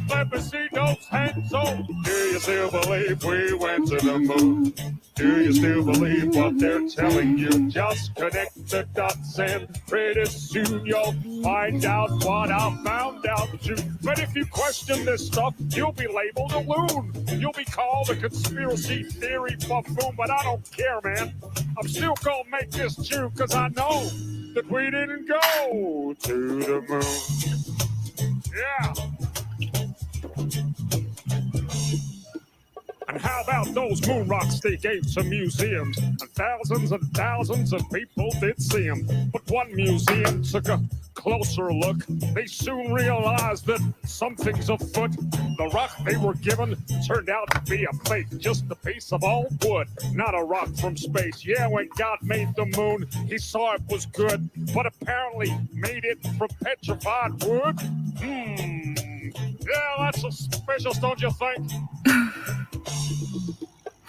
Let me see those hands. So, do you still believe we went to the moon? Do you still believe what they're telling you? Just connect the dots and pretty soon you'll find out what I found out too. But if you question this stuff, you'll be labeled a loon. You'll be called a conspiracy theory buffoon, but I don't care, man. I'm still gonna make this true, cause I know that we didn't go to the moon. Yeah. And how about those moon rocks they gave to museums? And thousands of people did see them. But one museum took a closer look. They soon realized that something's afoot. The rock they were given turned out to be a fake, just a piece of old wood, not a rock from space. Yeah, when God made the moon, he saw it was good, but apparently made it from petrified wood. Yeah, that's suspicious, don't you think?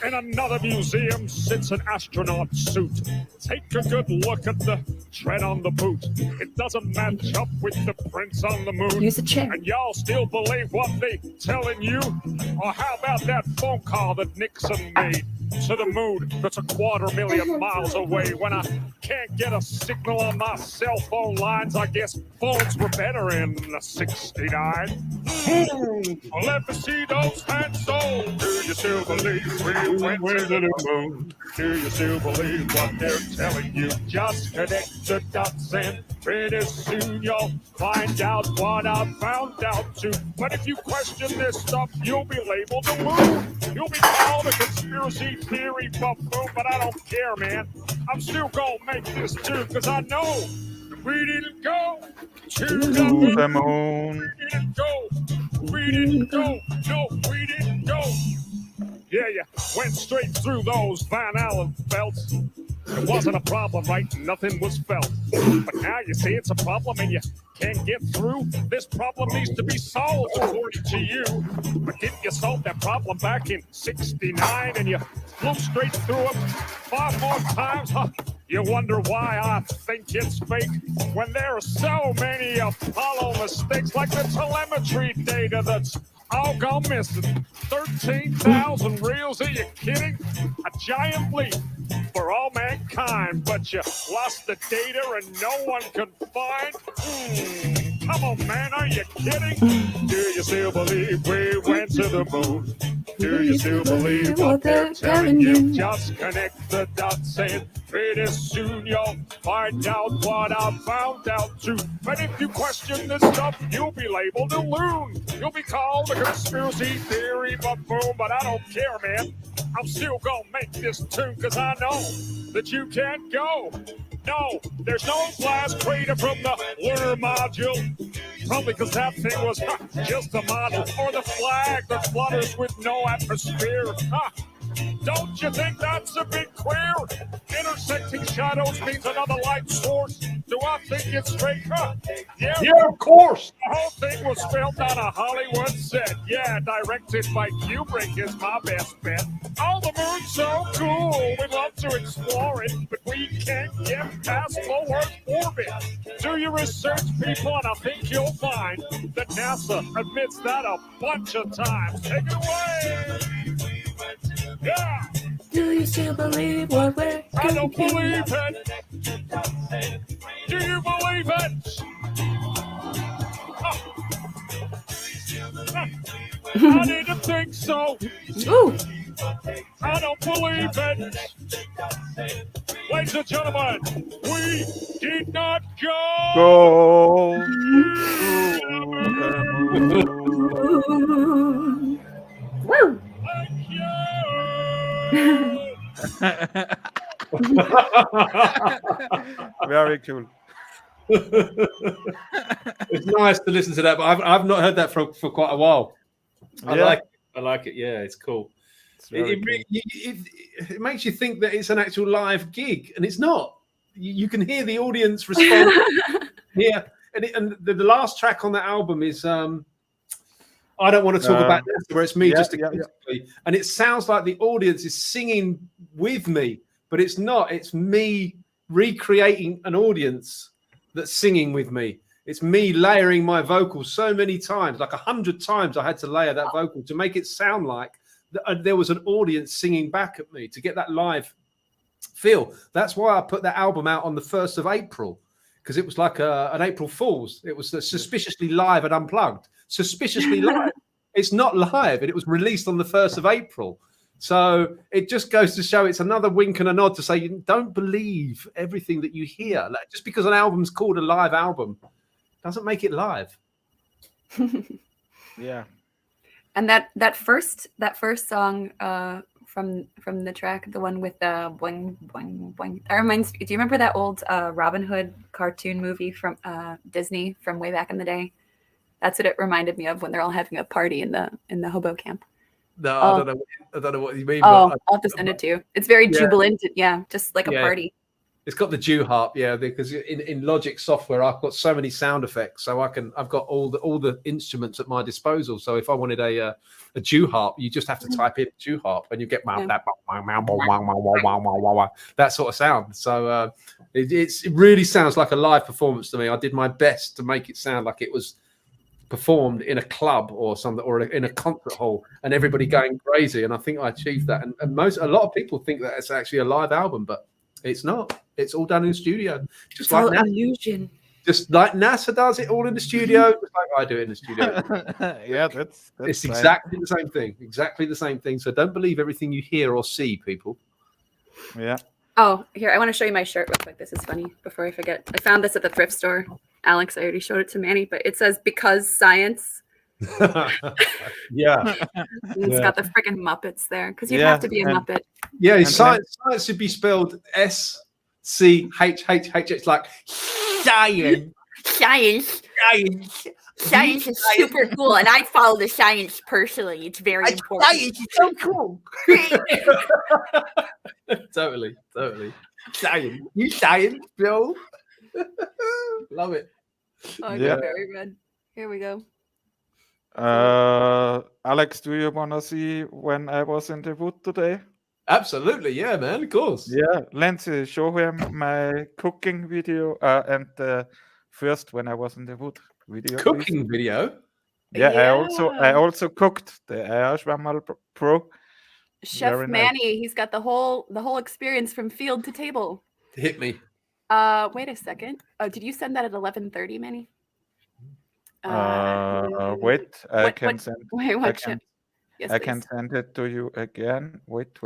In another museum sits an astronaut suit. Take a good look at the tread on the boot. It doesn't match up with the prints on the moon. Use a chair. And y'all still believe what they telling you? Or how about that phone call that Nixon made to the moon that's 250,000 miles away? When I can't get a signal on my cell phone lines, I guess phones were better in '69. Let me see those hands. So, do you still believe we went to the moon? Do you still believe what they're telling you? Just connect the dots and pretty soon you'll find out what I found out too. But if you question this stuff, you'll be labeled a loon. You'll be called a conspiracy theory buffoon, but I don't care, man. I'm still gonna make this too, cause I know we didn't go to the moon. The moon. We didn't go. We didn't go. No, we didn't go. Yeah, you went straight through those Van Allen belts. It wasn't a problem, right? Nothing was felt. But now you see it's a problem and you can't get through. This problem needs to be solved, according to you. But didn't you solve that problem back in '69 and you flew straight through it 5 more times? Huh? You wonder why I think it's fake when there are so many Apollo mistakes, like the telemetry data that's all gone missing. 13,000 reels, are you kidding? A giant leap for all mankind, but you lost the data and no one could find. Come on, man, are you kidding? Do you still believe we went to the moon? Do you still believe what they're telling you? Just connect the dots and Pretty soon you'll find out what I found out too. And if you question this stuff, you'll be labeled a loon. You'll be called a conspiracy theory buffoon, but I don't care, man. I'm still gonna make this tune, cause I know that you can't go. No, there's no blast crater from the lunar module. Probably because that thing was just a model. Or the flag that flutters with no atmosphere. Don't you think that's a bit queer? Intersecting shadows means another light source. Do I think it's fake? Yeah, of course. the whole thing was filmed on a Hollywood set. Yeah, directed by Kubrick is my best bet. Oh, the moon's so cool, we'd love to explore it, but we can't get past low Earth orbit. Do your research, people, and I think you'll find that NASA admits that a bunch of times. Take it away! Yeah! Do you still believe what we're I don't believe it! Do you believe it? I didn't think so. Ooh. I don't believe it. Ladies and gentlemen, we did not go. Go. Woo. Thank you. Very cool. It's nice to listen to that, but I've not heard that for quite a while. I like it. Yeah, it's cool. It's very It makes you think that it's an actual live gig, and it's not. You can hear the audience respond. Yeah, and the last track on that album is I don't want to talk about this, where it's me and it sounds like the audience is singing with me, but it's not. It's me recreating an audience that's singing with me. It's me layering my vocals so many times, like 100 times I had to layer that vocal to make it sound like there was an audience singing back at me, to get that live feel. That's why I put that album out on the 1st of April, because it was like an April Fool's. It was suspiciously live and unplugged. Suspiciously live. It's not live, and it was released on the 1st of April. So it just goes to show it's another wink and a nod to say you don't believe everything that you hear. Like, just because an album's called a live album doesn't make it live. Yeah. And that first song from the track, the one with the boing boing boing, that reminds me. Do you remember that old Robin Hood cartoon movie from Disney from way back in the day? That's what it reminded me of when they're all having a party in the hobo camp. No, I don't know what you mean. Oh, but I'll have to send it to you. It's very jubilant. Yeah, just like a party. It's got the Jew harp, because in Logic software I've got so many sound effects, so I've got all the instruments at my disposal. So if I wanted a Jew harp, you just have to type in Jew harp, and you get that sort of sound. So it really sounds like a live performance to me. I did my best to make it sound like it was performed in a club or something, or in a concert hall, and everybody going crazy. And I think I achieved that. And a lot of people think that it's actually a live album, but it's not. It's all done in the studio. Just like NASA. Illusion. Just like NASA does it all in the studio, just like I do it in the studio. Yeah, that's it's exactly the same thing. Exactly the same thing. So don't believe everything you hear or see, people. Yeah. Oh, here, I want to show you my shirt real quick. This is funny before I forget. I found this at the thrift store. Alex, I already showed it to Manny, but it says "Because Science." Yeah. It's got the freaking Muppets there, because you have to be a Muppet. Yeah, science should be spelled SCHHH. It's like science. Science is super cool, and I follow the science personally. It's very important. Science is so cool. Totally. Science. You science, Bill. Love it. Okay, very good. Here we go. Alex, do you want to see when I was in the wood today? Absolutely, yeah, man, of course. Yeah, Lindsay, show him my cooking video and the first when I was in the wood video. Cooking video? Yeah, I also cooked the Eierschwammerl Pro. Chef Manny, he's got the whole experience from field to table. Hit me. Wait a second. Did you send that at 11:30, Manny? Wait, I can send it to you again. Wait.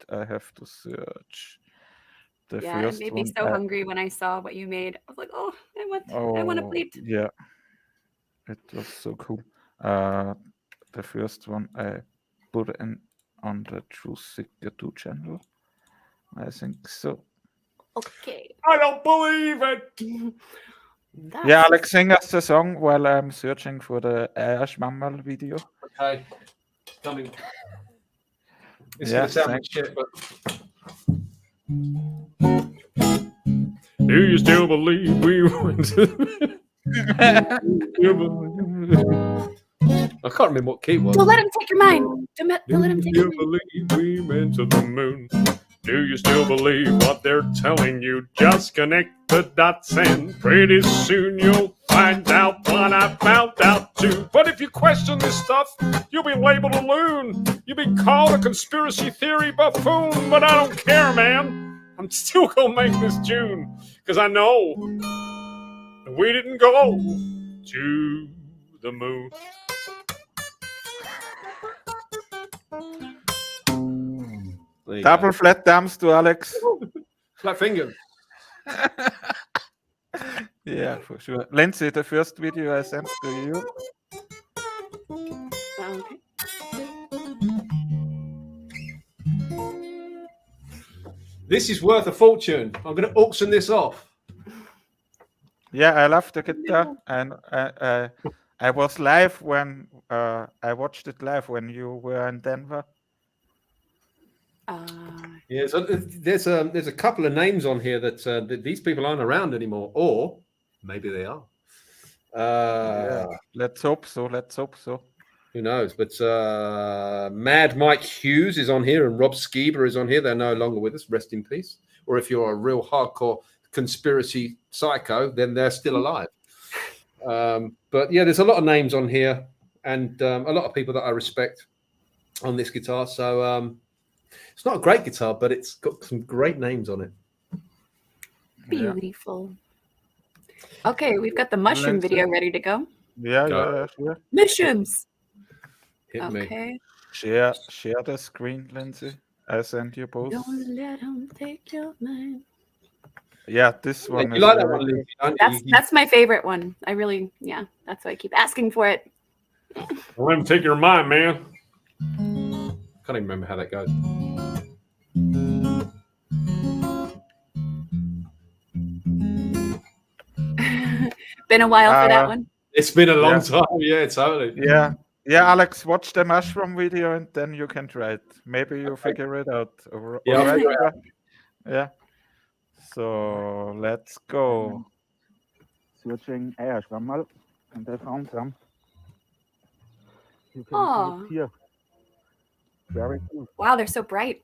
I have to search The Yeah, it first made me one. so hungry when I saw what you made. I was like, oh, I want a plate. Yeah, it was so cool. The first one I put in on the True Seeker 2 channel. I think so. Okay. I don't believe it. Yeah, Alex, sing us the song while I'm searching for the Eierschwammerl video. Okay, coming. It's Yeah, gonna sound thank- like shit, but Do you still believe we went to I can't remember what key it was. Don't let him take your mind. Don't let him take Do your you mind. believe we went to the moon? Do you still believe what they're telling you? Just connect the dots and pretty soon you'll find out what I found out too. But if you question this stuff, you'll be labeled a loon. You'll be called a conspiracy theory buffoon. But I don't care, man. I'm still gonna make this June. Because I know that we didn't go to the moon. There you Double flat thumbs to Alex. go. Flat finger. Yeah, for sure. Lindsay, the first video I sent to you. Okay. This is worth a fortune. I'm going to auction this off. Yeah, I love the guitar, and I was live when I watched it live when you were in Denver. Yeah, so there's a couple of names on here that these people aren't around anymore, or maybe they are. Yeah, let's hope so. Let's hope so. Who knows? But Mad Mike Hughes is on here, and Rob Skeeber is on here. They're no longer with us. Rest in peace. Or if you're a real hardcore conspiracy psycho, then they're still alive. But yeah, there's a lot of names on here, and a lot of people that I respect on this guitar. So it's not a great guitar, but it's got some great names on it. Beautiful. Okay, we've got the mushroom video ready to go. Yeah, Go. yeah, sure. Mushrooms. Hit me. Okay. Share the screen, Lindsay. I sent you both. Don't let him take your mind. Yeah, this Yeah, one you is like that very one, good. Lindsay, don't you? That's my favorite one. I really, that's why I keep asking for it. Let him take your mind, man. Can't even remember how that goes. Been a while for that one. It's been a long time. Yeah, totally. Yeah, Alex, watch the mushroom video and then you can try it. Maybe you figure it out. Yeah, I'll Alright, figure it Eva? Yeah. So let's go. Searching Eierschwammerl, and I found some. You can Aw. see it here. Very cool Wow, they're so bright.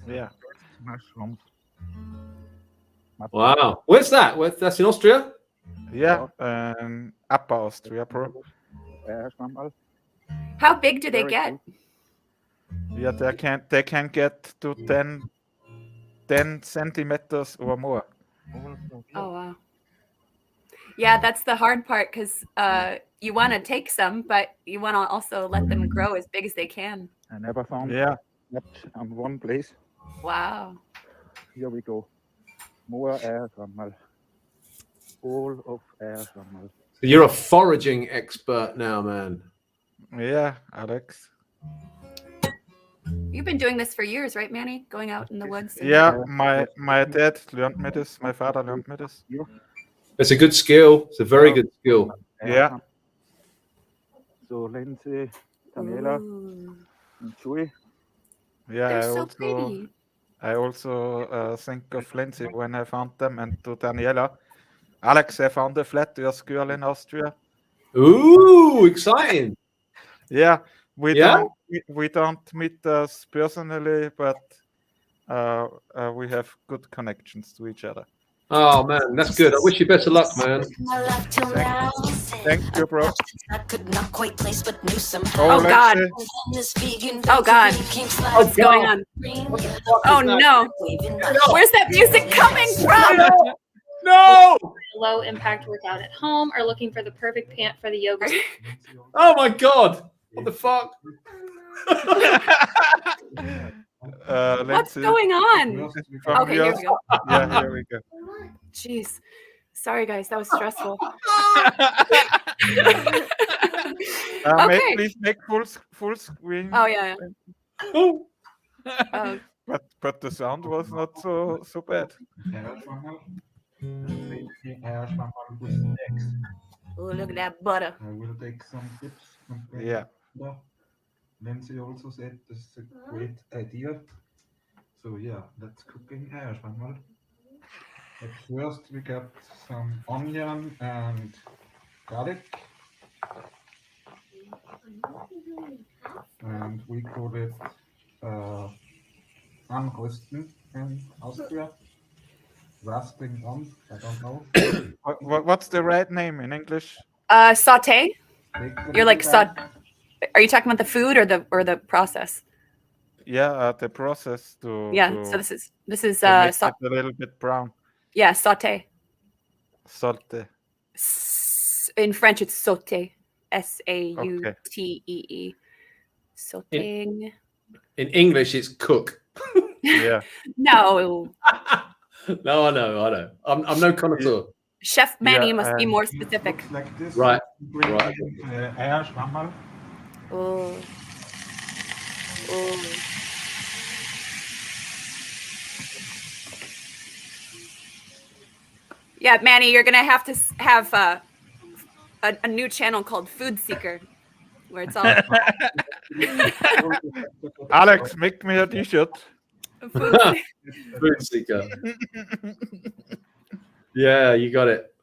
Yeah. mushrooms. Wow. Where's that? That's in Austria? Yeah. Upper Austria, bro. Eierschwammerl. How big do they Very get? cool. Yeah, they can get to 10 centimeters or more. Oh, wow. Yeah, that's the hard part because you want to take some, but you want to also let them grow as big as they can. I never found Yeah. that on one place. Wow. Here we go. More Eierschwammerl. All of Eierschwammerl. You're a foraging expert now, man. Yeah, Alex. You've been doing this for years, right, Manny? Going out in the woods. and- Yeah, my dad learned me this. My father learned me this. It's a good skill. It's a very good skill. Yeah. So Lindsay, Daniela, Ooh, and Joey. Yeah, they're I so also pretty. I also think of Lindsay when I found them, and to Daniela. Alex, I found a flat earth girl in Austria. Ooh, exciting. Yeah, we Yeah? don't meet us personally, but we have good connections to each other. Oh, man, that's good. I wish you best of luck, man. Thank you, bro. Oh, God. Lexi. Oh, God. What's going on? Oh, no. Where's that music coming from? No! low impact workout at home or looking for the perfect pant for the yoga. Oh, my God. What the fuck? What's Lindsay, going on? First we from Okay, here yours. we go. Yeah, here we go. Jeez. Sorry, guys. That was stressful. Okay. Please make full screen. Oh, yeah. Oh, But the sound was not so bad. Eierschwammerl. Eierschwammerl with eggs. oh, look at that butter. I will take some tips from Yeah. Lindsay also said this is a great idea. So yeah, that's cooking Eierschwammerl. At first we got some onion and garlic. And we call it anrösten in Austria. Rasting on, I don't know. What's the right name in English? Saute. Take a You're like little saute. Are you talking about the food or the process? Yeah, the process to Yeah. So this is make it a little bit brown. yeah, saute. Saute. In French, it's sauté. SAUTEE. Sautéing. In English, it's cook. Yeah. No, No, I know. I'm no connoisseur. Chef Manny Yeah, must be and more It specific. looks like this. Right. Bring Right. in Eierschwammerl. Oh. Oh. Yeah, Manny, you're gonna have to have a new channel called Food Seeker, where it's all Alex, make me a t-shirt. food seeker. Food seeker. Yeah, you got it.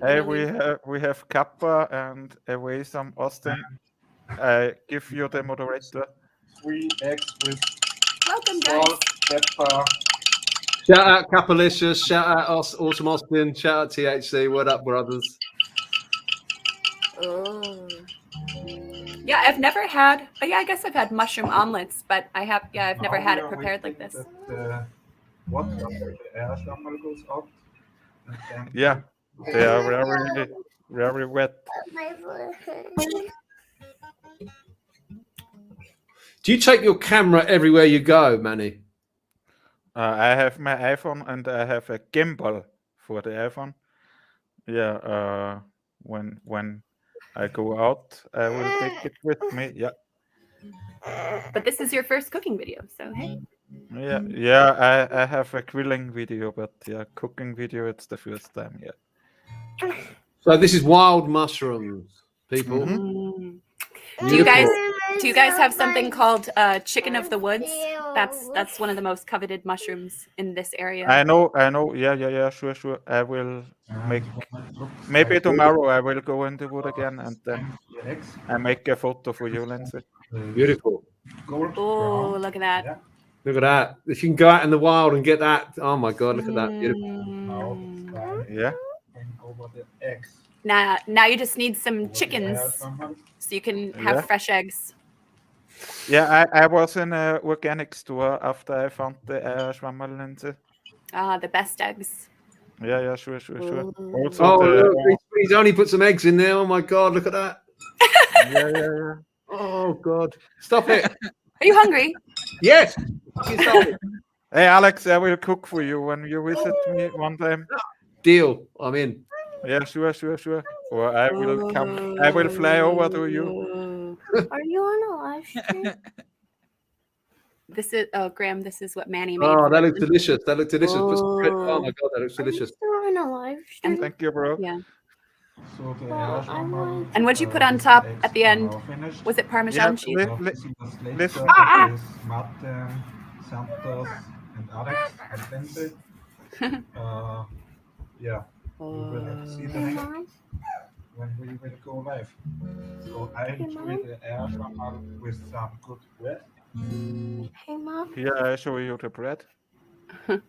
Hey, we have Kappa and away some Austin. I give you the moderator. 3 eggs with Welcome, guys. salt, pepper. Shout out Capalicious. Shout out Awesome Austin. Shout out THC. What up, brothers? Oh. Yeah, I've never had. Oh, yeah, I guess I've had mushroom omelets, but I've never Now had we it are prepared like waiting this. that the water of the Eierschwammerl goes out. And then Yeah, they are very wet. Do you take your camera everywhere you go, Manny? I have my iPhone and I have a gimbal for the iPhone. Yeah, when I go out, I will take it with me. Yeah, But this is your first cooking video, so hey. yeah. I have a grilling video, but yeah, cooking video, it's the first time. Yeah. So this is wild mushrooms, people. Mm. Beautiful. Do you guys have something called chicken of the woods? That's one of the most coveted mushrooms in this area. I know. Yeah. Sure. I will make. Maybe tomorrow I will go in the wood again and then the eggs, I make a photo for you, Lindsay. Beautiful. gold Oh, brown. look at that. Yeah. Look at that. If you can go out in the wild and get that. Oh my God, look at that. Beautiful. Now Mm. time Yeah. bring over the eggs. Now you just need some Over the chickens Eierschwammerl. so you can have Yeah. fresh eggs. Yeah, I was in an organic store after I found the Schwammerl, Lindsay. Ah, the best eggs. Yeah, sure. Ooh. Also, Oh, the, look, he's only put some eggs in there. Oh my God, look at that. yeah. Oh God. Stop it. Are you hungry? Yes. Fucking stop it. Hey, Alex, I will cook for you when you visit me one time. Deal. I'm in. Yeah, sure. Or I will come. I will fly over to you. Are you on a live stream? This is Graham. This is what Manny made. Oh, for that you. looks delicious. That looks delicious. Put some bread. Oh my God, that looks Are you delicious. still on a live stream? Thank you, bro. Yeah. So the Well, Eierschwammerl, And what'd you put on with top the eggs at the are end? now finished. Was it Parmesan Yeah, cheese? li- Now li- this is the lis- later with Martin, Santos, and Alex and Lindsay. Yeah, we will see the next when we will go live. So I enjoy the Eierschwammerl with some good bread. Hey, Mom. Here I show you the bread. Here.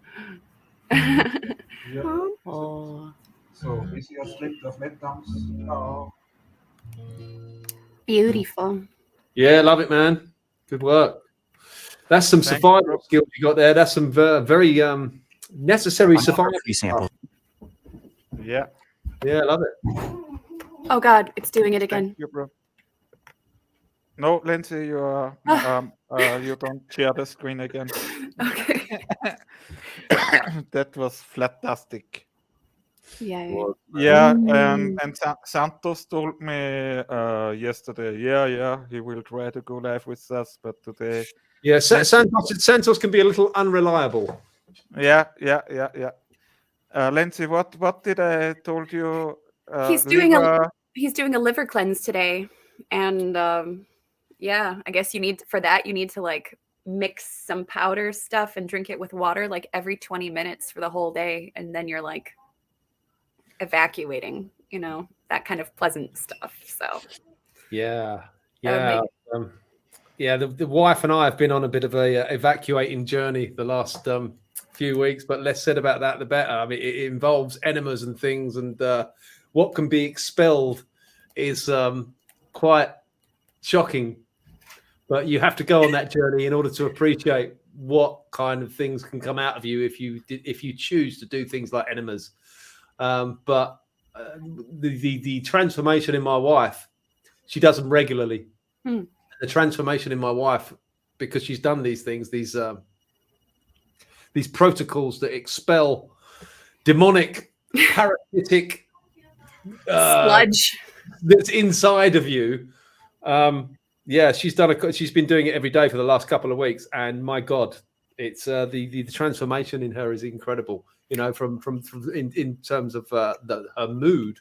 Mom? Oh. So is your slip the flat dumps? Oh, Beautiful. Yeah, love it, man. Good work. That's some Thank you, survival bro. skills you got there. That's some very necessary survival. Sample. Yeah. Yeah, love it. Oh God, it's doing it again. Thank you, bro. No, Lindsay, you are you don't share the screen again. Okay. That was FLATASTIC. Yeah. Yeah, and Santos told me yesterday. Yeah, he will try to go live with us, but today. Yeah, Santos can be a little unreliable. Yeah. Lindsay, what did I told you? He's doing a liver cleanse today, and yeah, I guess you need to like mix some powder stuff and drink it with water like every 20 minutes for the whole day, and then you're like evacuating, that kind of pleasant stuff. So yeah. Yeah, The wife and I have been on a bit of a evacuating journey the last few weeks, but less said about that the better. I mean, it involves enemas and things, and what can be expelled is quite shocking. But you have to go on that journey in order to appreciate what kind of things can come out of you if you choose to do things like enemas. But the transformation in my wife, she does them regularly. The transformation in my wife, because she's done these things, these protocols that expel demonic, parasitic sludge that's inside of you. Yeah, she's been doing it every day for the last couple of weeks, and my God, it's the transformation in her is incredible. From in terms of her mood.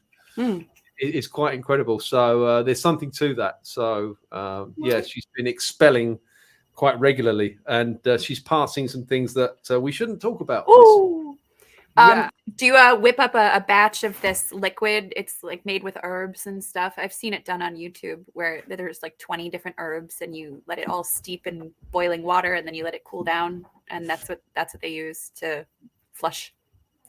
It's quite incredible. So there's something to that. So yeah, she's been expelling quite regularly, and she's passing some things that we shouldn't talk about. Ooh. Yeah. Do you whip up a batch of this liquid? It's like made with herbs and stuff. I've seen it done on YouTube where there's like 20 different herbs, and you let it all steep in boiling water, and then you let it cool down, and that's what they use to flush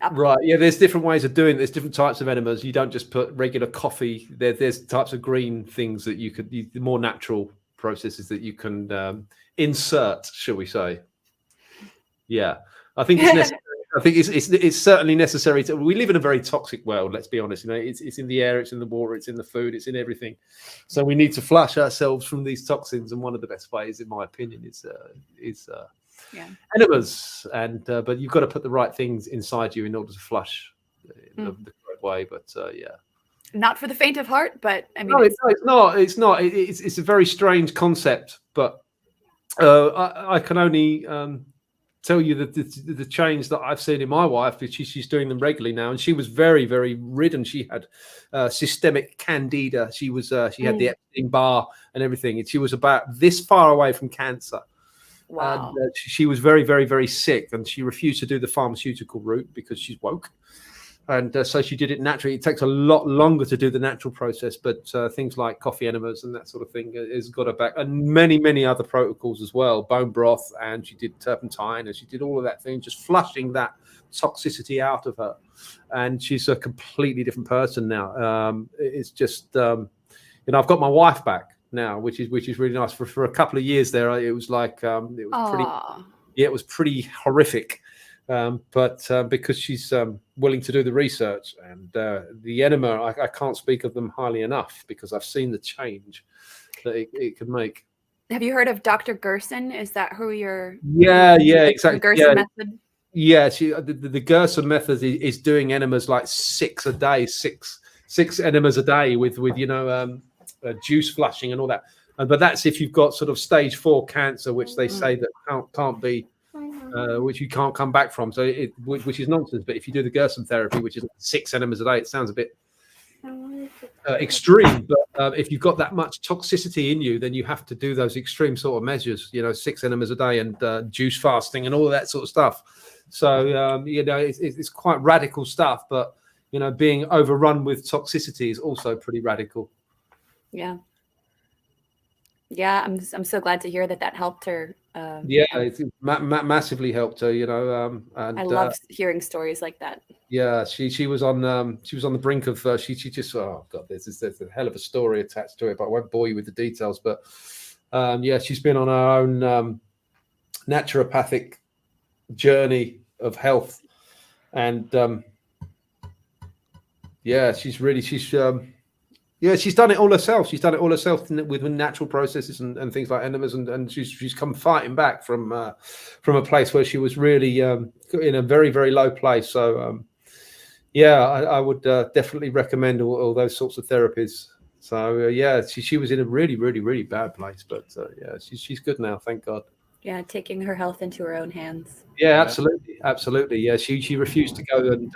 up. Right. Yeah, there's different ways of doing it. There's different types of enemas. You don't just put regular coffee. There's types of green things that the more natural processes that you can insert, shall we say. Yeah. I think it's necessary. I think it's certainly necessary to. We live in a very toxic world. Let's be honest. It's in the air, it's in the water, it's in the food, it's in everything. So we need to flush ourselves from these toxins, and one of the best ways, in my opinion, is enemas. And but you've got to put the right things inside you in order to flush the correct way. But yeah. Not for the faint of heart, but I mean, no, it's not. It's not. It's a very strange concept, but I can only tell you that the change that I've seen in my wife, because she's doing them regularly now, and she was very, very ridden. She had systemic candida. She had the Epstein-Barr and everything. And she was about this far away from cancer. Wow. And, she was very, very, very sick, and she refused to do the pharmaceutical route because she's woke. And so she did it naturally. It takes a lot longer to do the natural process, but things like coffee enemas and that sort of thing has got her back, and many, many other protocols as well. Bone broth, and she did turpentine, and she did all of that thing, just flushing that toxicity out of her. And she's a completely different person now. It's just, I've got my wife back now, which is really nice. For a couple of years there, it was like it was pretty horrific. But because she's willing to do the research, and the enema, I can't speak of them highly enough because I've seen the change that it can make. Have you heard of Dr. Gerson? Is that who you're? Yeah, exactly. The Gerson method. Yeah, the Gerson method is doing enemas like 6 a day, six enemas a day with juice flushing and all that. But that's if you've got sort of stage 4 cancer, which they say that can't be. Which you can't come back from, which is nonsense. But if you do the Gerson therapy, which is 6 enemas a day, it sounds a bit extreme. But if you've got that much toxicity in you, then you have to do those extreme sort of measures. 6 enemas a day and juice fasting and all of that sort of stuff. So it's quite radical stuff. But being overrun with toxicity is also pretty radical. Yeah. Yeah, I'm so glad to hear that helped her. It's massively helped her, and I love hearing stories like that. Yeah, she was on the brink of she just there's a hell of a story attached to it, but I won't bore you with the details. But she's been on her own naturopathic journey of health, and she's Yeah, she's done it all herself. She's done it all herself with natural processes and things like enemas, and she's come fighting back from a place where she was really in a very, very low place. So yeah, I would definitely recommend all those sorts of therapies. So yeah, she was in a really, really, really bad place, but yeah, she's good now, thank God. Yeah, taking her health into her own hands. Yeah, absolutely. Yeah, she refused to go, and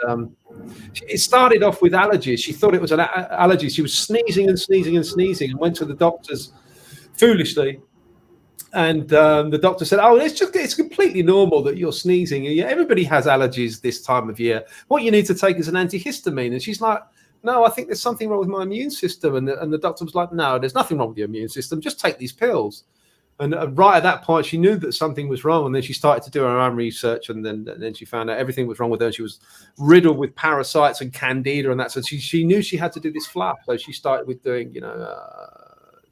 it started off with allergies. She thought it was an allergy. She was sneezing and sneezing and sneezing, and went to the doctors foolishly. And the doctor said, "Oh, it's completely normal that you're sneezing. Everybody has allergies this time of year. What you need to take is an antihistamine." And she's like, "No, I think there's something wrong with my immune system." And the doctor was like, "No, there's nothing wrong with your immune system. Just take these pills." And right at that point, she knew that something was wrong, and then she started to do her own research, and then she found out everything was wrong with her. She was riddled with parasites and candida, and that. So she knew she had to do this flush. So she started with doing,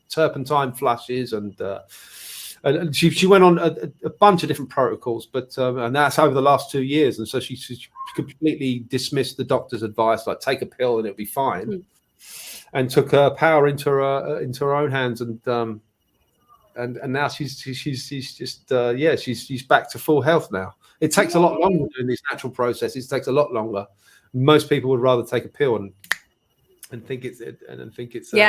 turpentine flushes, and she went on a bunch of different protocols. But and that's over the last 2 years, and so she completely dismissed the doctor's advice, like take a pill and it'll be fine, and took her power into her own hands, and now she's just she's back to full health now. It takes a lot longer doing these natural processes. It takes a lot longer. Most people would rather take a pill and think it's and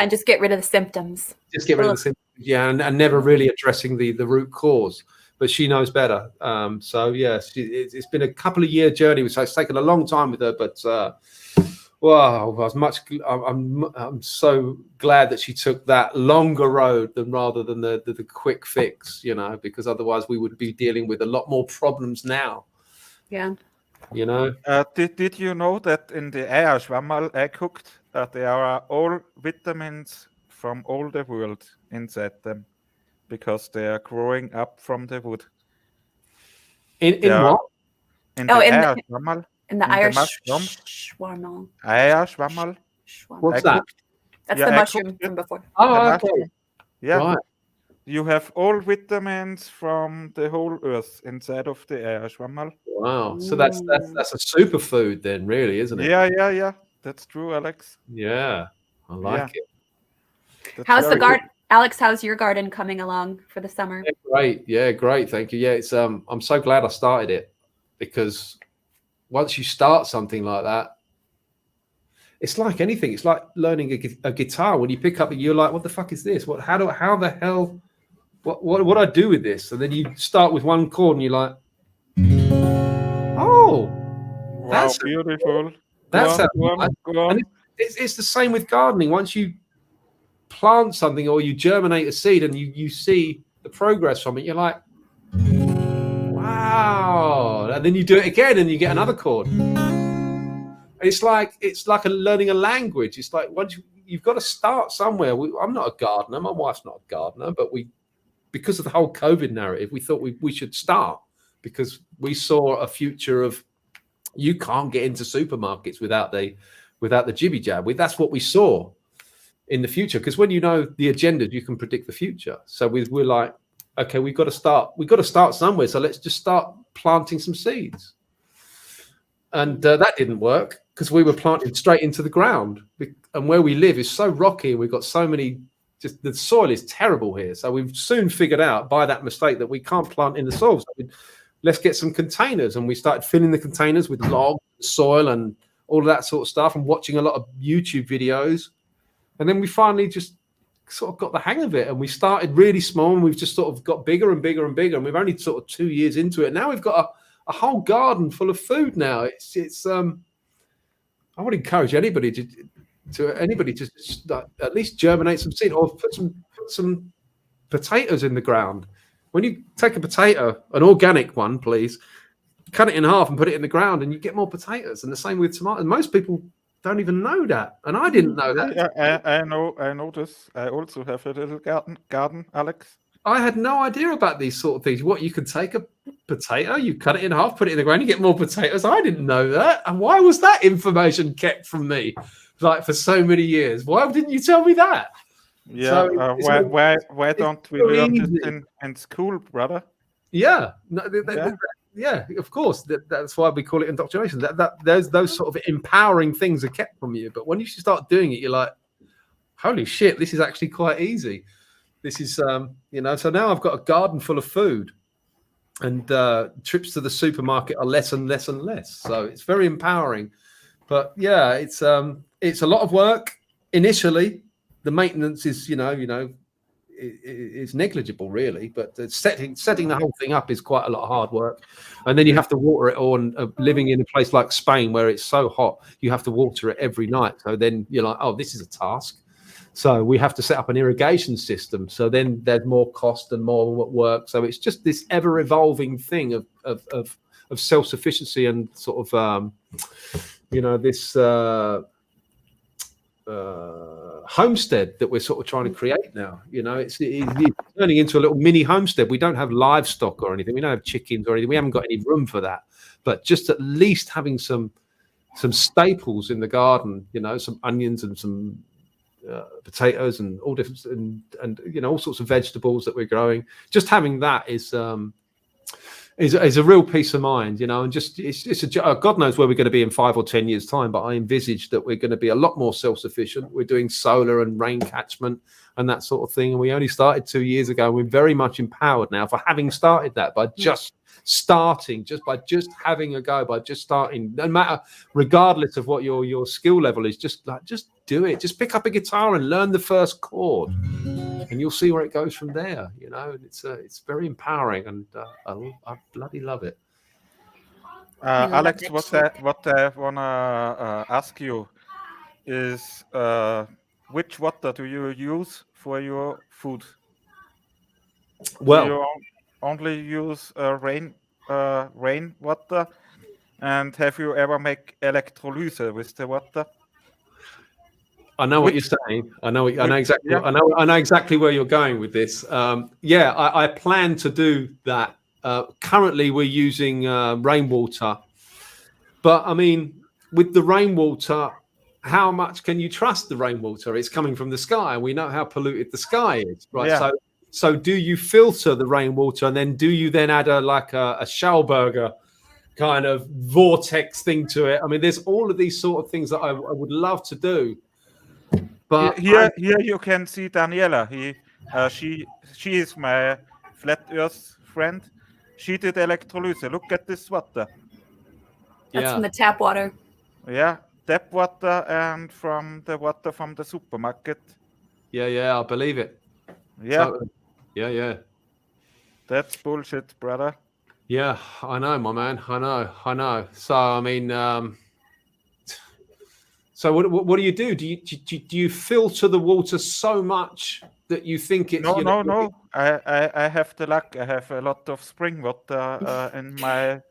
just get rid of the symptoms. Just get rid of the symptoms, and never really addressing the root cause. But she knows better. So yeah, it's been a couple of year journey, which has taken a long time with her, but. Wow, I'm so glad that she took that longer road rather than the quick fix, because otherwise we would be dealing with a lot more problems now. Yeah. Did you know that in the eierschwammerl I cooked, there are all vitamins from all the world inside them, because they are growing up from the wood. In what? In the eierschwammerl. In the eierschwammerl. Eierschwammerl. What's that? That's the mushroom from before. Oh, okay. Yeah. Right. You have all vitamins from the whole earth inside of the eierschwammerl. Wow. So that's a superfood then, really, isn't it? Yeah. That's true, Alex. Yeah. I like it. That's how's the garden? Alex, how's your garden coming along for the summer? Yeah, great. Yeah, great. Thank you. Yeah, it's I'm so glad I started it, because once you start something like that, it's like anything. It's like learning a guitar. When you pick up, you're like, "What the fuck is this? How the hell? What do I do with this?" And then you start with one chord, and you're like, "Oh, wow, that's beautiful." That's go on. And it's the same with gardening. Once you plant something or you germinate a seed, and you see the progress from it, you're like, wow. And then you do it again and you get another chord. It's like learning a language. It's like once you've got to start somewhere. I'm not a gardener. My wife's not a gardener, but because of the whole COVID narrative, we thought we should start, because we saw a future of you can't get into supermarkets without the jibby jab. That's what we saw in the future, because when you know the agendas, you can predict the future. So we're like, okay, we've got to start somewhere. So let's just start planting some seeds. And that didn't work, because we were planting straight into the ground. And where we live is so rocky, and we've got so many, just the soil is terrible here. So we've soon figured out by that mistake that we can't plant in the soil. So let's get some containers. And we started filling the containers with log, soil, and all of that sort of stuff, and watching a lot of YouTube videos. And then we finally just sort of got the hang of it, and we started really small, and we've just sort of got bigger and bigger and bigger, and we've only sort of 2 years into it. Now we've got a whole garden full of food now. It's I would encourage anybody to at least germinate some seed, or put some potatoes in the ground. When you take a potato, an organic one, please, cut it in half and put it in the ground, and you get more potatoes. And the same with tomatoes. Most people don't even know that, and I didn't know that. Yeah, I know this. I also have a little garden, Alex. I had no idea about these sort of things. What, you can take a potato, you cut it in half, put it in the ground, you get more potatoes. I didn't know that. And why was that information kept from me, like, for so many years? Why didn't you tell me that? Yeah, so why don't we learn this in school, brother? Yeah, yeah, of course. That's why we call it indoctrination. Those sort of empowering things are kept from you. But when you start doing it, you're like, holy shit, this is actually quite easy. This is, so now I've got a garden full of food, and trips to the supermarket are less and less and less. So it's very empowering. But yeah, it's a lot of work initially. The maintenance is, is negligible really, but setting the whole thing up is quite a lot of hard work. And then you have to water it all. And living in a place like Spain where it's so hot, you have to water it every night. So then you're like, oh, this is a task. So we have to set up an irrigation system. So then there's more cost and more work. So it's just this ever evolving thing of self-sufficiency and sort of, this homestead that we're sort of trying to create now. It's turning into a little mini homestead. We don't have livestock or anything. We don't have chickens or anything. We haven't got any room for that. But just at least having some staples in the garden, some onions and some potatoes and all different and all sorts of vegetables that we're growing. Just having that is a real peace of mind, and just it's God knows where we're going to be in 5 or 10 years time, but I envisage that we're going to be a lot more self-sufficient. We're doing solar and rain catchment and that sort of thing, and we only started 2 years ago. We're very much empowered now for having started that by just starting, by having a go, by just starting, no matter, regardless of what your skill level is, just do it. Just pick up a guitar and learn the first chord, and you'll see where it goes from there. It's very empowering, and I bloody love it. Alex, what I wanna ask you is, which water do you use for your food? Well, do you only use rain water, and have you ever make electrolysis with the water? I know what you're saying. I know exactly. Yeah. I know exactly where you're going with this. I plan to do that. Currently, we're using rainwater, but I mean, with the rainwater, how much can you trust the rainwater? It's coming from the sky, and we know how polluted the sky is, right? Yeah. So do you filter the rainwater, and then do you then add a Schauberger kind of vortex thing to it? I mean, there's all of these sort of things that I would love to do. But here you can see Daniela. She is my flat Earth friend. She did electrolysis. Look at this water. That's from the tap water. Yeah, tap water and from the water from the supermarket. Yeah, I believe it. Yeah. Totally. Yeah. That's bullshit, brother. Yeah, I know, my man. I know. So I mean, so what do you do? Do you filter the water so much that you think it's no? I have the luck. I have a lot of spring water in my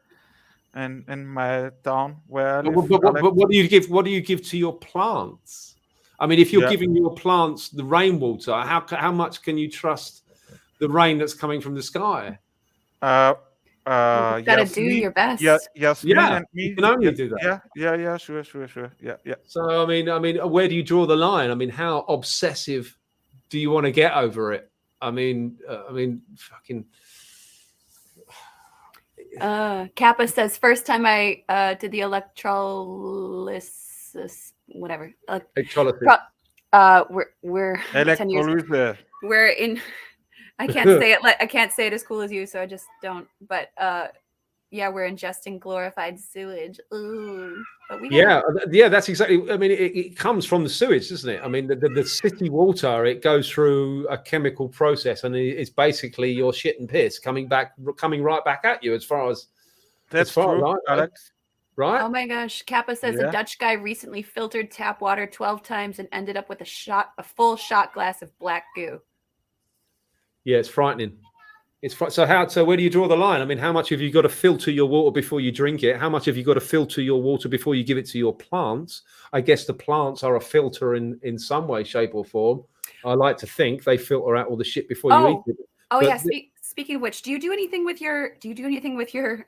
town where I live. But what do you give? What do you give to your plants? I mean, if you're giving your plants the rainwater, how much can you trust the rain that's coming from the sky? You've got to do your best. Yes. And me. You can only do that. Yeah. Sure. Yeah. So I mean, where do you draw the line? I mean, how obsessive do you want to get over it? I mean, fucking. Kappa says first time I did the electrolysis, whatever. Electrolysis. We're 10 years. We're in. I can't say it. I can't say it as cool as you, so I just don't. But we're ingesting glorified sewage. Ooh. But that's exactly. I mean, it comes from the sewage, doesn't it? I mean, the city water, it goes through a chemical process, and it's basically your shit and piss coming right back at you. As far as that's true, Alex. Right? Oh my gosh, Kappa says a Dutch guy recently filtered tap water 12 times and ended up with a full shot glass of black goo. Yeah, it's frightening. So where do you draw the line? I mean, how much have you got to filter your water before you drink it? How much have you got to filter your water before you give it to your plants? I guess the plants are a filter in some way, shape, or form. I like to think they filter out all the shit before you eat it. Oh, yeah. Speaking of which, do you do anything with your?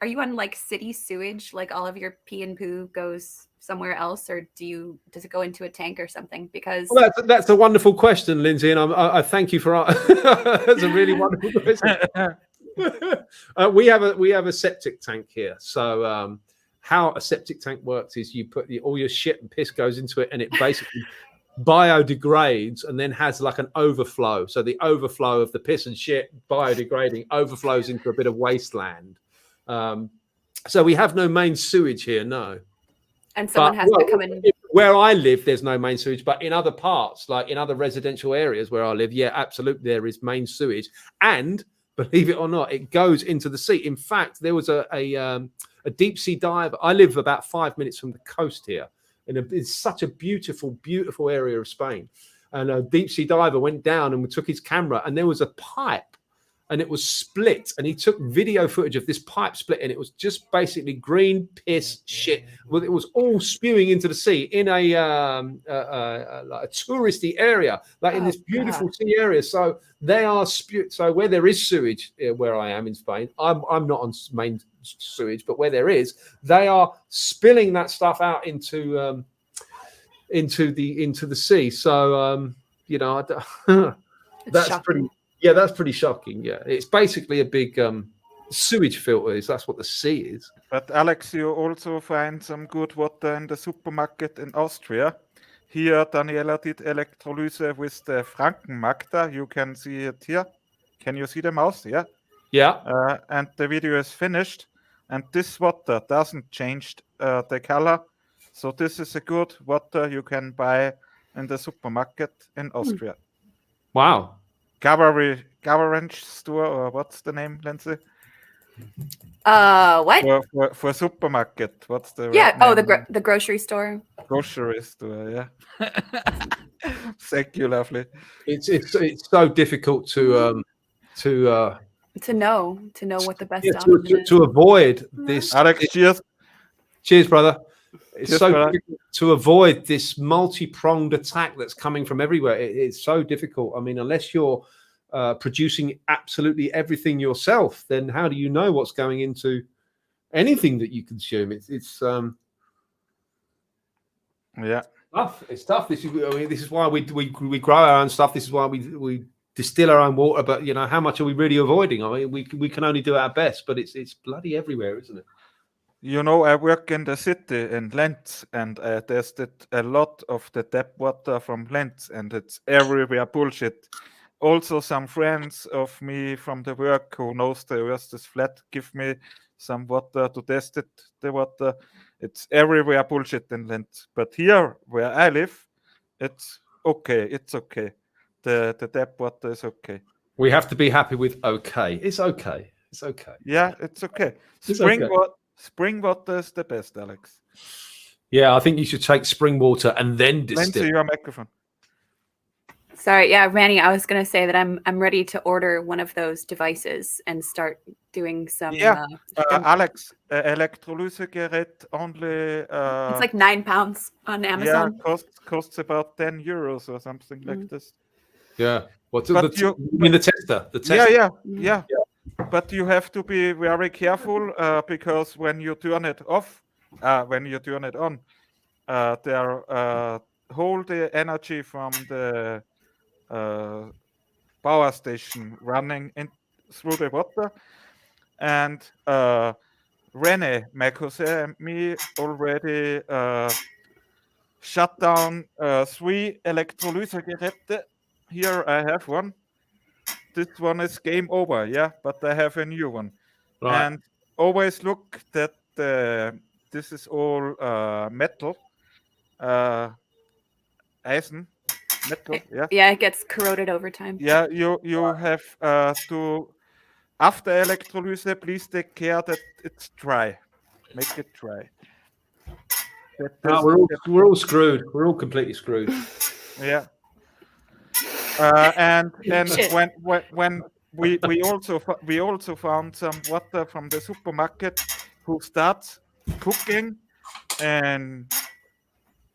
Are you on like city sewage? Like all of your pee and poo goes somewhere else, or does it go into a tank or something? Because that's a wonderful question, Lindsay, and I thank you for that's a really wonderful question. We have a septic tank here. So how a septic tank works is you put all your shit and piss goes into it, and it basically biodegrades and then has like an overflow. So the overflow of the piss and shit biodegrading overflows into a bit of wasteland. So we have no main sewage here, no. And someone has to come in. Where I live, there's no main sewage, but in other parts, like in other residential areas where I live, yeah, absolutely, there is main sewage. And believe it or not, it goes into the sea. In fact, there was a deep sea diver. I live about 5 minutes from the coast here. It's such a beautiful, beautiful area of Spain. And a deep sea diver went down and took his camera, and there was a pipe, and it was split. And he took video footage of this pipe split, and it was just basically green piss shit. Well, it was all spewing into the sea in a like a touristy area, like in this beautiful sea area. So they are so where there is sewage, where I am in Spain, I'm not on main sewage, but where there is, they are spilling that stuff out into the sea. So you know, that's shocking. pretty. Yeah, that's pretty shocking. Yeah, it's basically a big sewage filter. That's what the sea is. But Alex, you also find some good water in the supermarket in Austria. Here, Daniela did electrolyse with the Frankenmagda. You can see it here. Can you see the mouse? Yeah. Yeah. And the video is finished. And this water doesn't change the color. So this is a good water you can buy in the supermarket in Austria. Wow. Garage store, or what's the name, Lindsay? What? For supermarket, what's the Yeah. right name? The grocery store. Grocery store, yeah. Thank you, lovely. It's so difficult to know what the best to avoid this. Alex, cheers, brother. It's cheers, so brother. difficult to avoid this multi-pronged attack that's coming from everywhere. It's so difficult. I mean, unless you're producing absolutely everything yourself, then how do you know what's going into anything that you consume? It's yeah, tough. It's tough. This is why we grow our own stuff. This is why we distill our own water. But you know, how much are we really avoiding? I mean, we can only do our best, but it's bloody everywhere, isn't it? you know, I work in the city in Linz, and I tested a lot of the tap water from Linz, and it's everywhere bullshit. Also, some friends of me from the work who knows the Earth is flat give me some water to test it. The water, it's everywhere bullshit in Linz. But here, where I live, it's okay. It's okay. The tap water is okay. We have to be happy with okay. It's okay. It's okay. Yeah, it's okay. Spring water is the best, Alex. Yeah, I think you should take spring water and then distill. Lindsay, your microphone. Sorry, yeah, Randy, I was gonna say that I'm ready to order one of those devices and start doing some. Yeah, Alex, Elektrolysegerät only. It's like £9 on Amazon. Yeah, costs about €10 or something like this. Yeah. But you mean the tester? The tester. Yeah. But you have to be very careful because when you turn it off, when you turn it on, there hold the energy from the power station running through the water. And Rene, my cousin, and me already shut down 3 Elektrolysegeräte. Here I have one. This one is game over, yeah, but I have a new one. Right. And always look that this is all metal, eisen, metal, yeah. Yeah, it gets corroded over time. Yeah, you have to, after electrolysis, please take care that it's dry. Make it dry. We're all screwed. We're all completely screwed. Yeah. And when we also found some water from the supermarket who starts cooking in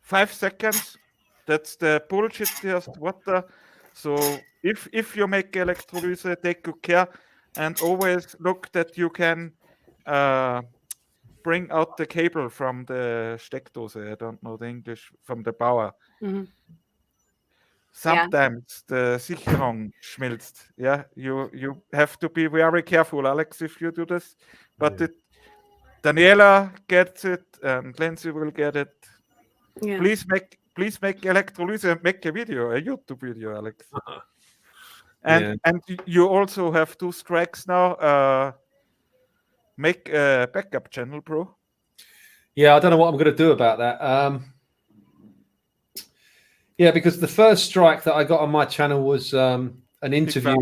5 seconds. That's the bullshit water. So if you make electrolysis, take good care and always look that you can bring out the cable from the Steckdose. I don't know the English, from the power. Mm-hmm. Sometimes the Sicherung schmilzt. Yeah, you have to be very careful, Alex, if you do this. But Daniela gets it, and Lindsay will get it. Yeah. Please please make Electrolyse and make a video, a YouTube video, Alex. And you also have 2 strikes now. Make a backup channel, bro. Yeah, I don't know what I'm going to do about that. Yeah, because the first strike that I got on my channel was an interview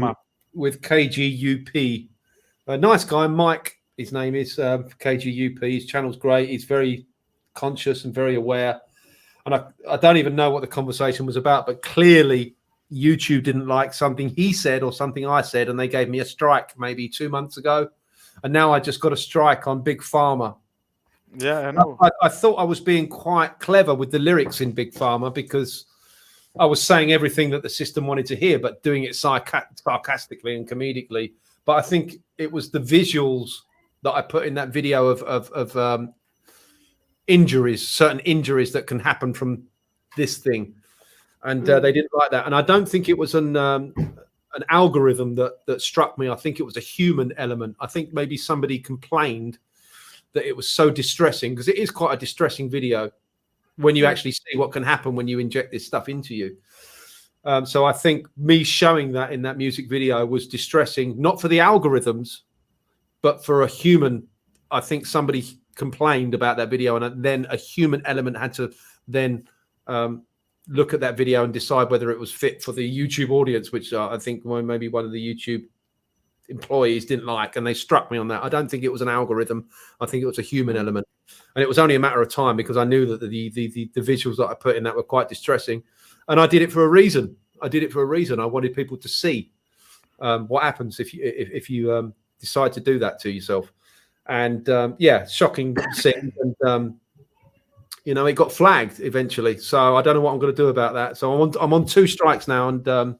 with KGUP. A nice guy, Mike, his name is KGUP. His channel's great. He's very conscious and very aware. And I don't even know what the conversation was about, but clearly YouTube didn't like something he said or something I said, and they gave me a strike maybe 2 months ago. And now I just got a strike on Big Pharma. Yeah, I know. I thought I was being quite clever with the lyrics in Big Pharma because I was saying everything that the system wanted to hear, but doing it sarcastically and comedically. But I think it was the visuals that I put in that video of injuries, certain injuries that can happen from this thing. And they didn't like that. And I don't think it was an algorithm that struck me. I think it was a human element. I think maybe somebody complained that it was so distressing, because it is quite a distressing video when you actually see what can happen when you inject this stuff into you. So I think me showing that in that music video was distressing, not for the algorithms, but for a human. I think somebody complained about that video, and then a human element had to then look at that video and decide whether it was fit for the YouTube audience, which I think maybe one of the YouTube employees didn't like, and they struck me on that. I don't think it was an algorithm. I think it was a human element, and it was only a matter of time because I knew that the visuals that I put in that were quite distressing, and I did it for a reason. I wanted people to see what happens if you decide to do that to yourself. And shocking scene, and it got flagged eventually. So I don't know what I'm going to do about that. So I'm on 2 strikes now, and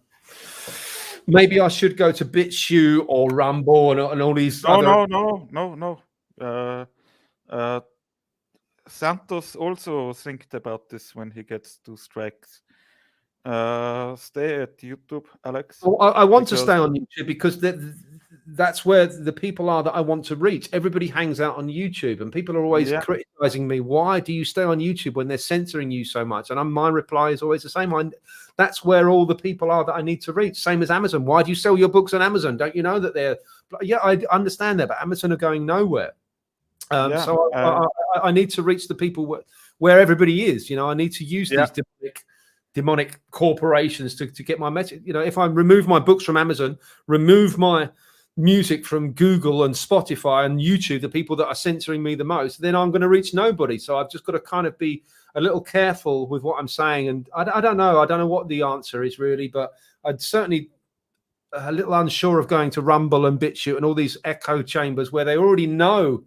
maybe I should go to BitChute or Rumble and all these. No. Santos also think about this when he gets 2 strikes. Stay at YouTube, Alex. I want to stay on YouTube because that's where the people are that I want to reach. Everybody hangs out on YouTube, and people are always criticizing me. Why do you stay on YouTube when they're censoring you so much? And my reply is always the same. That's where all the people are that I need to reach. Same as Amazon. Why do you sell your books on Amazon? Don't you know that they're? Yeah, I understand that, but Amazon are going nowhere. So I need to reach the people where everybody is. I need to use these demonic corporations to get my message. If I remove my books from Amazon, remove my music from Google and Spotify and YouTube, the people that are censoring me the most, then I'm going to reach nobody. So I've just got to kind of be a little careful with what I'm saying. And I don't know. I don't know what the answer is really, but I'd certainly a little unsure of going to Rumble and BitChute and all these echo chambers where they already know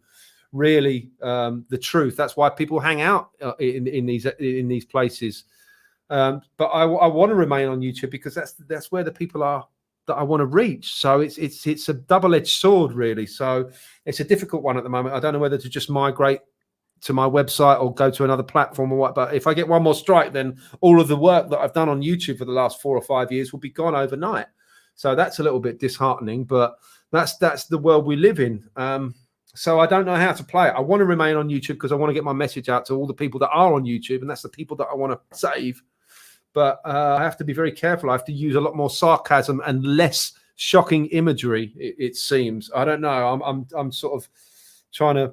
really the truth. That's why people hang out in these places. But I want to remain on YouTube because that's where the people are that I want to reach. So it's a double-edged sword, really. So it's a difficult one at the moment. I don't know whether to just migrate to my website or go to another platform or what. But if I get one more strike, then all of the work that I've done on YouTube for the last 4 or 5 years will be gone overnight. So that's a little bit disheartening. But that's the world we live in. So I don't know how to play it. I want to remain on YouTube because I want to get my message out to all the people that are on YouTube, and that's the people that I want to save. But I have to be very careful. I have to use a lot more sarcasm and less shocking imagery. It seems. I don't know. I'm sort of trying to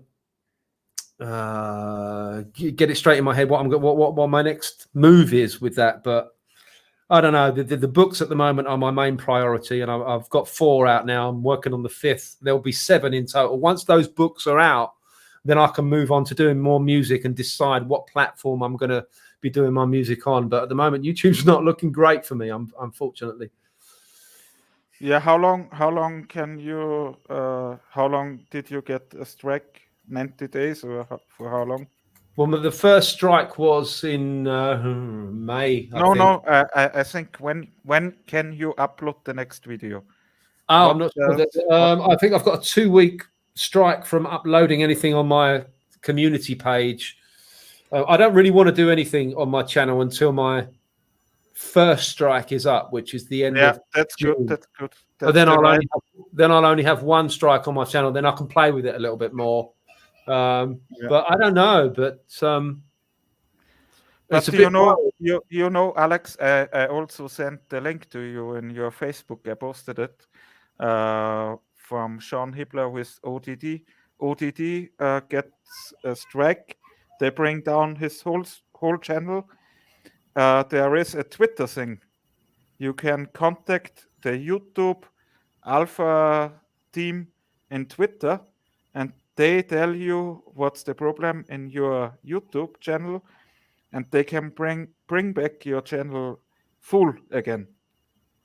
get it straight in my head what my next move is with that. But I don't know. The books at the moment are my main priority, and I've got 4 out now. I'm working on the 5th. There'll be 7 in total. Once those books are out, then I can move on to doing more music and decide what platform I'm going to be doing my music on. But at the moment, YouTube's not looking great for me, unfortunately. Yeah, how long can you how long did you get a strike? 90 days or for how long? Well, the first strike was in May. I think when can you upload the next video? I'm not sure. I think I've got a 2-week strike from uploading anything on my community page. I don't really want to do anything on my channel until my first strike is up, which is the end of June. That's good. But then I'll only have 1 strike on my channel. Then I can play with it a little bit more. But I don't know. But It's But a bit you know, Alex, I also sent the link to you in your Facebook. I posted it from Sean Hibbler with ODD. ODD gets a strike. They bring down his whole channel. There is a Twitter thing. You can contact the YouTube Alpha team in Twitter, and they tell you what's the problem in your YouTube channel, and they can bring back your channel full again.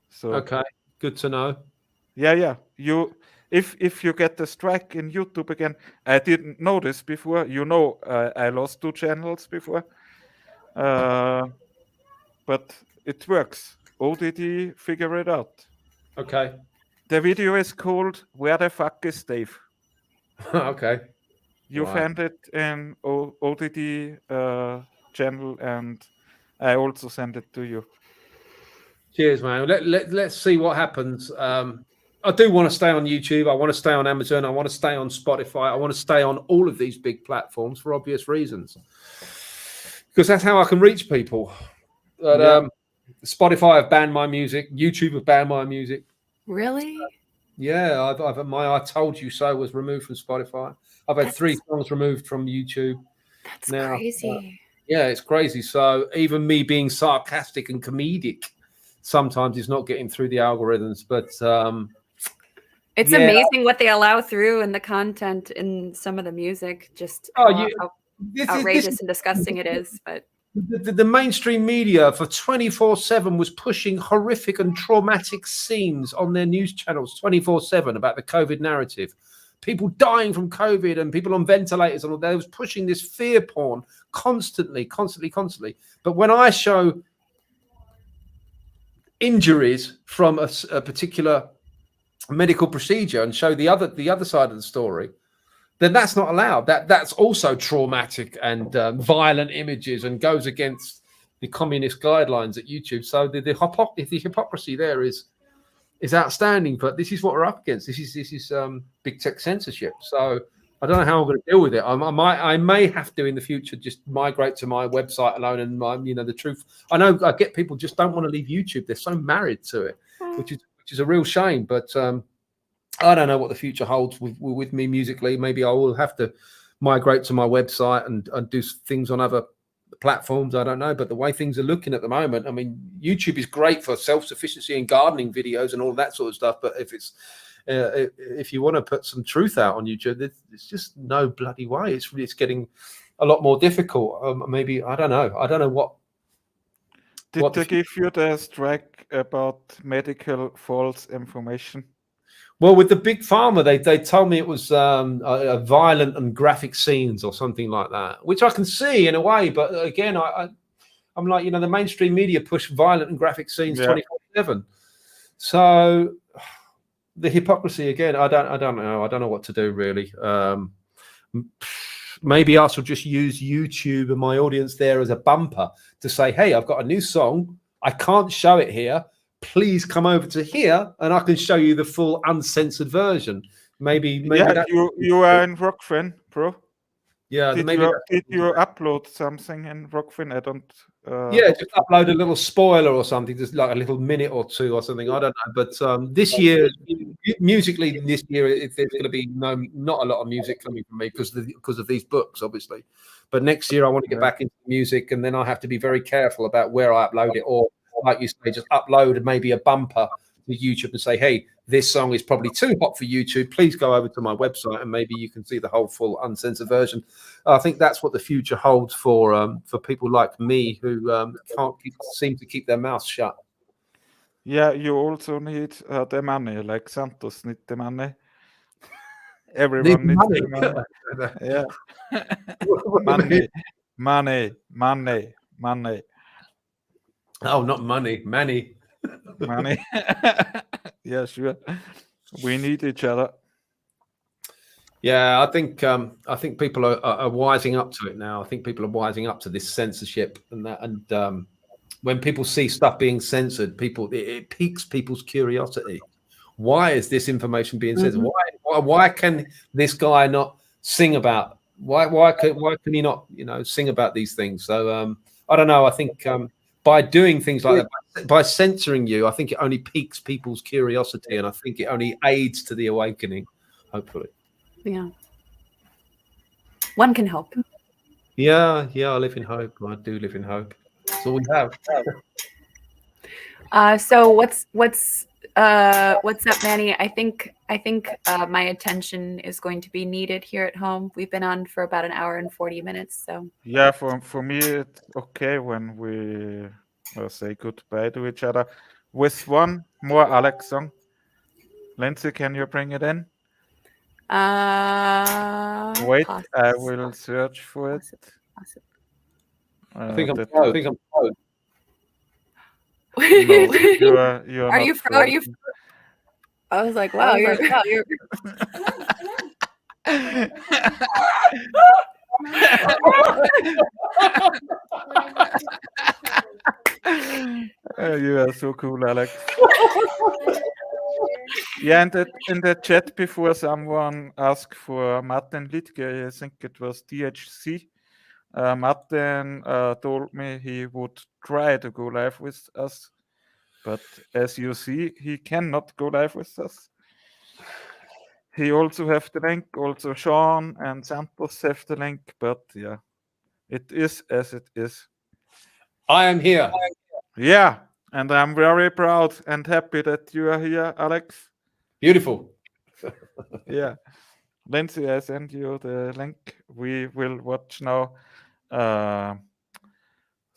So okay. Good to know. yeah. You if you get the strike in YouTube again, I didn't know this before. I lost 2 channels before, but it works. ODD figure it out. Okay. The video is called "Where the Fuck is Dave?" Okay. You Right. find it in ODD channel, and I also send it to you. Cheers, man. Let's see what happens. I do want to stay on YouTube. I want to stay on Amazon. I want to stay on Spotify. I want to stay on all of these big platforms for obvious reasons, because that's how I can reach people. But Spotify have banned my music. YouTube have banned my music. Really? Yeah, my "I Told You So" was removed from Spotify. I've had That's- 3 songs removed from YouTube. That's Now, crazy. Yeah, it's crazy. So even me being sarcastic and comedic sometimes is not getting through the algorithms. But It's amazing what they allow through in the content in some of the music. Just how outrageous and disgusting it is. But the mainstream media for 24/7 was pushing horrific and traumatic scenes on their news channels 24/7 about the COVID narrative. People dying from COVID and people on ventilators and all that. They was pushing this fear porn constantly. But when I show injuries from a particular medical procedure and show the other side of the story, then that's not allowed. That's also traumatic and violent images and goes against the communist guidelines at YouTube. So the hypocrisy there is outstanding. But this is what we're up against. This is big tech censorship. So I don't know how I'm going to deal with it. I may have to in the future just migrate to my website alone and the truth. I know I get people just don't want to leave YouTube. They're so married to it, which is a real shame. But I don't know what the future holds with me musically. Maybe I will have to migrate to my website and do things on other platforms. I don't know. But the way things are looking at the moment, I mean, YouTube is great for self-sufficiency and gardening videos and all that sort of stuff. But if you want to put some truth out on YouTube, there's just no bloody way. It's getting a lot more difficult. Maybe I don't know. I don't know what. Did they give you the strike about medical false information? Well, with the big pharma, they told me it was a violent and graphic scenes or something like that, which I can see in a way. But again, I'm like, the mainstream media push violent and graphic scenes 24/7. So the hypocrisy again. I don't know. I don't know what to do really. Maybe I shall just use YouTube and my audience there as a bumper to say, hey, I've got a new song. I can't show it here. Please come over to here and I can show you the full uncensored version. Maybe you are in Rockfin, bro. Yeah, did you upload something in Rockfin? I don't. Just upload a little spoiler or something, just like a little minute or 2 or something. I don't know. But this year, musically, there's going to be not a lot of music coming from me because of these books, obviously. But next year, I want to get back into music, and then I have to be very careful about where I upload it, or like you say, just upload maybe a bumper to YouTube and say, hey, this song is probably too hot for YouTube. Please go over to my website and maybe you can see the whole full uncensored version. I think that's what the future holds for people like me who can't seem to keep their mouths shut. Yeah, you also need the money, like Santos need the money. Everyone needs the money. Yeah. money. Oh, not money, money. Money. Yeah, sure. We need each other. Yeah, I think people are wising up to it now. I think people are wising up to this censorship and that. And when people see stuff being censored, it piques people's curiosity. Why is this information being censored? Why can this guy not sing about? Why can he not sing about these things? So I don't know. I think by doing things like that, by censoring you, I think it only piques people's curiosity, and I think it only aids to the awakening. Hopefully. Yeah. One can hope. Yeah. I live in hope. I do live in hope. That's all we have. So what's up, Manny? I think my attention is going to be needed here at home. We've been on for about an hour and 40 minutes. So Yeah, for me it's okay when we say goodbye to each other with one more Alex song. Lindsay, can you bring it in? Wait, I will search for it. I think I'm that- close. I think I'm close. No, you're Are not you frozen. I was like, wow, you're You are so cool, Alex. Yeah, and in the chat before someone asked for Martin Liedtke, I think it was DHC. Martin told me he would try to go live with us, but as you see, he cannot go live with us. He also have the link, also Sean and Santos have the link, but yeah, it is as it is. I am here. Yeah, and I'm very proud and happy that you are here, Alex. Beautiful. Yeah. Lindsay, I sent you the link. We will watch now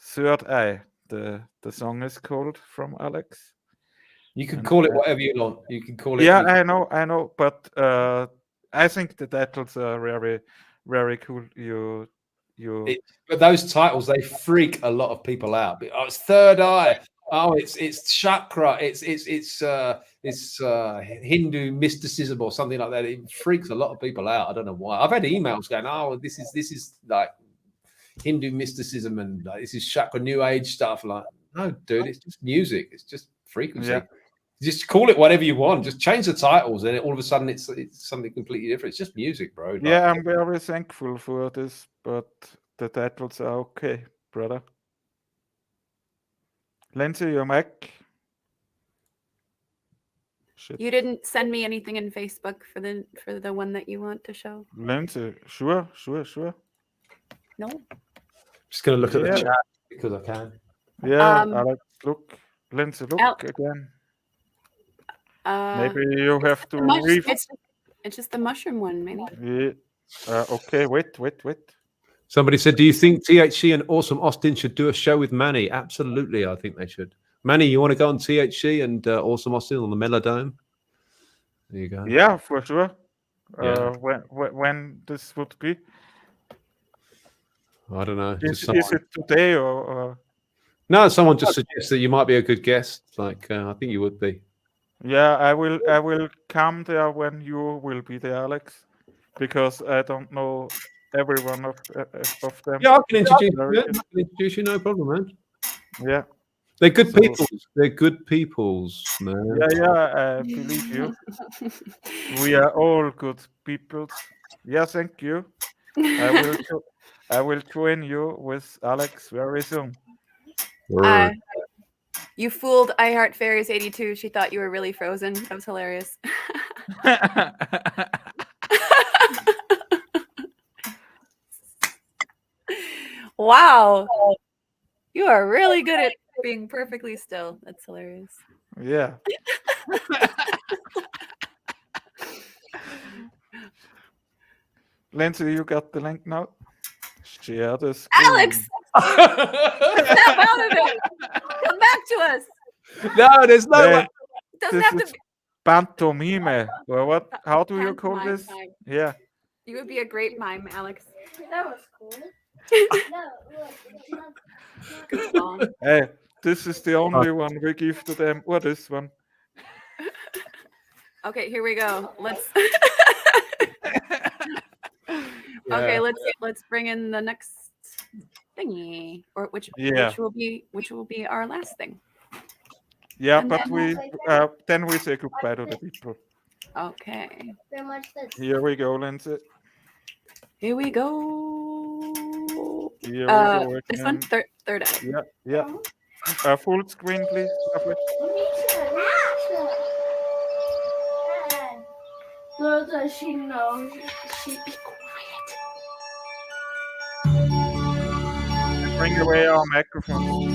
Third Eye. The song is called from Alex. You can call it whatever you want. You can call it. Yeah, I know, but I think the titles are very, very cool. But those titles, they freak a lot of people out. Oh, it's Third Eye. Oh, it's chakra. It's Hindu mysticism or something like that. It freaks a lot of people out. I don't know why. I've had emails going, "Oh, this is like Hindu mysticism and like, this is chakra, New Age stuff." Like, no, dude, it's just music. It's just frequency. Yeah. Just call it whatever you want. Just change the titles, and all of a sudden, it's something completely different. It's just music, bro. Like, yeah, I'm very thankful for this, but the titles are okay, brother. Lindsay, your mic. Shit. You didn't send me anything in Facebook for the one that you want to show. Lindsay, sure. No. Just gonna look at the chat because I can. Yeah, Alex, look. Lindsay, look again. Maybe you have to it's just the mushroom one, maybe. Yeah. Okay, wait. Somebody said, "Do you think THC and Awesome Austin should do a show with Manny?" Absolutely, I think they should. Manny, you want to go on THC and Awesome Austin on the Melodome? There you go. Yeah, for sure. Yeah. When this would be? I don't know. Is it today or? No, someone just suggests that you might be a good guest. Like, I think you would be. Yeah, I will come there when you will be there, Alex, because I don't know every one of them. Yeah, I can introduce you. No problem, man. Yeah. They're good people. They're good peoples, man. Yeah, I believe you. We are all good people. Yeah, thank you. I will join you with Alex very soon. You fooled I Heart Fairies 82. She thought you were really frozen. That was hilarious. Wow. You are really good at being perfectly still. That's hilarious. Yeah. Lindsay, you got the link now? Share the screen. Alex! Snap out of it! Come back to us! No, there's no way. It doesn't have to be. Pantomime. Or what? How do you call this? Mime. Yeah. You would be a great mime, Alex. That was cool. Good song. Hey, this is the only one we give to them. Or this one. Okay, here we go. Let's. Okay, let's bring in the next thingy, or which will be our last thing. Yeah, And but then we say goodbye to the people. Okay. Here we go, Lindsay. Here we go. Here we go This one, again. third eye. Yeah, yeah. Full screen, please. Lovely. Does she know? She be Bring away our microphones.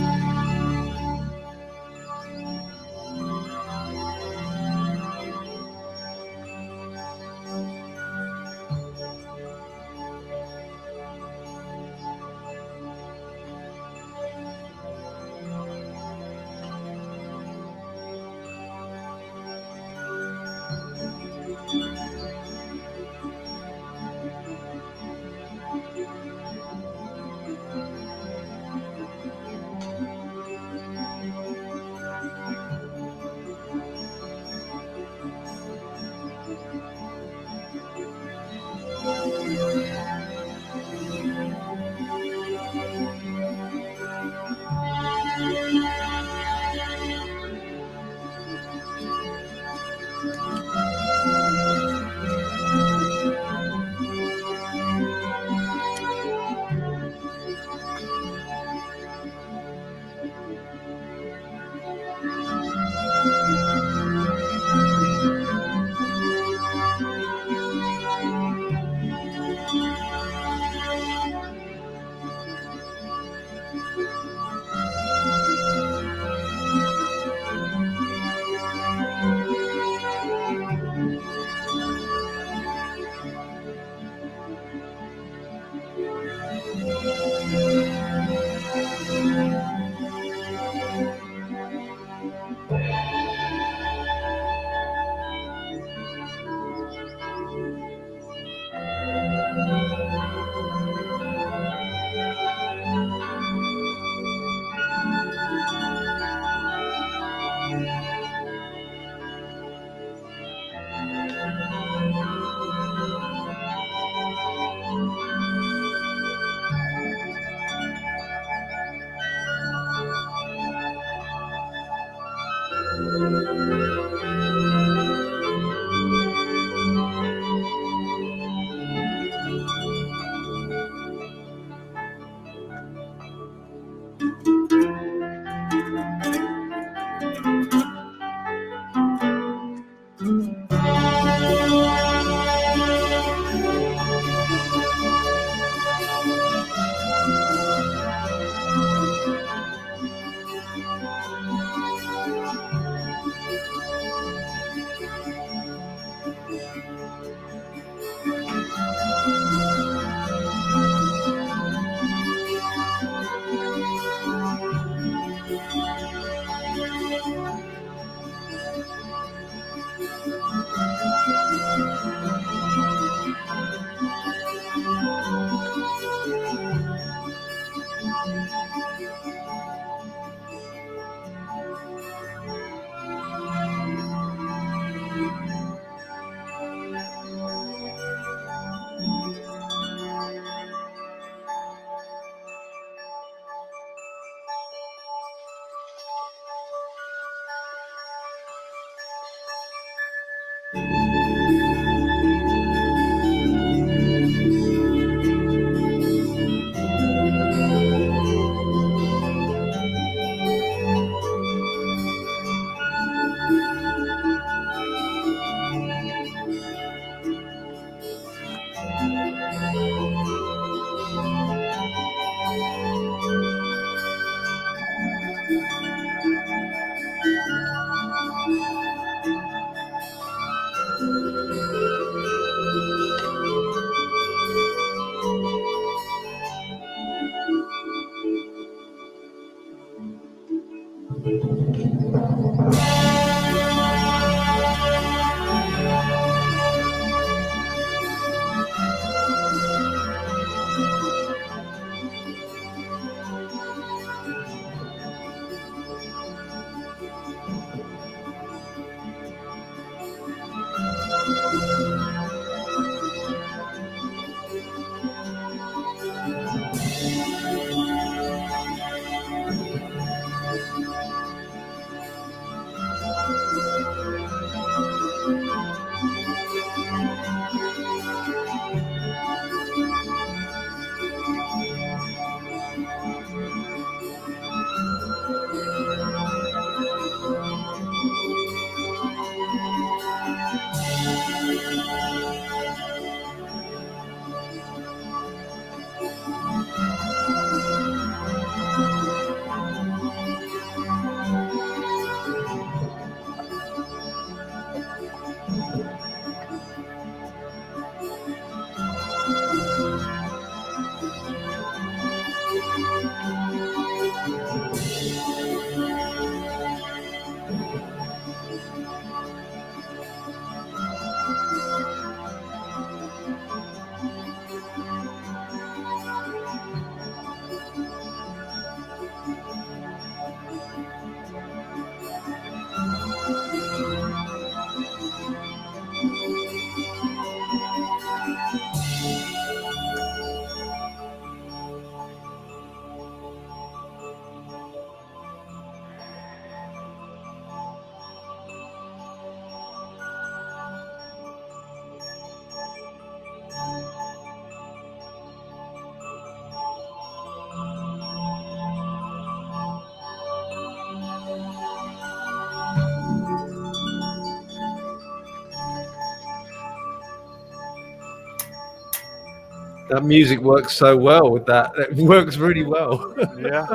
That music works so well with that. It works really well. Yeah,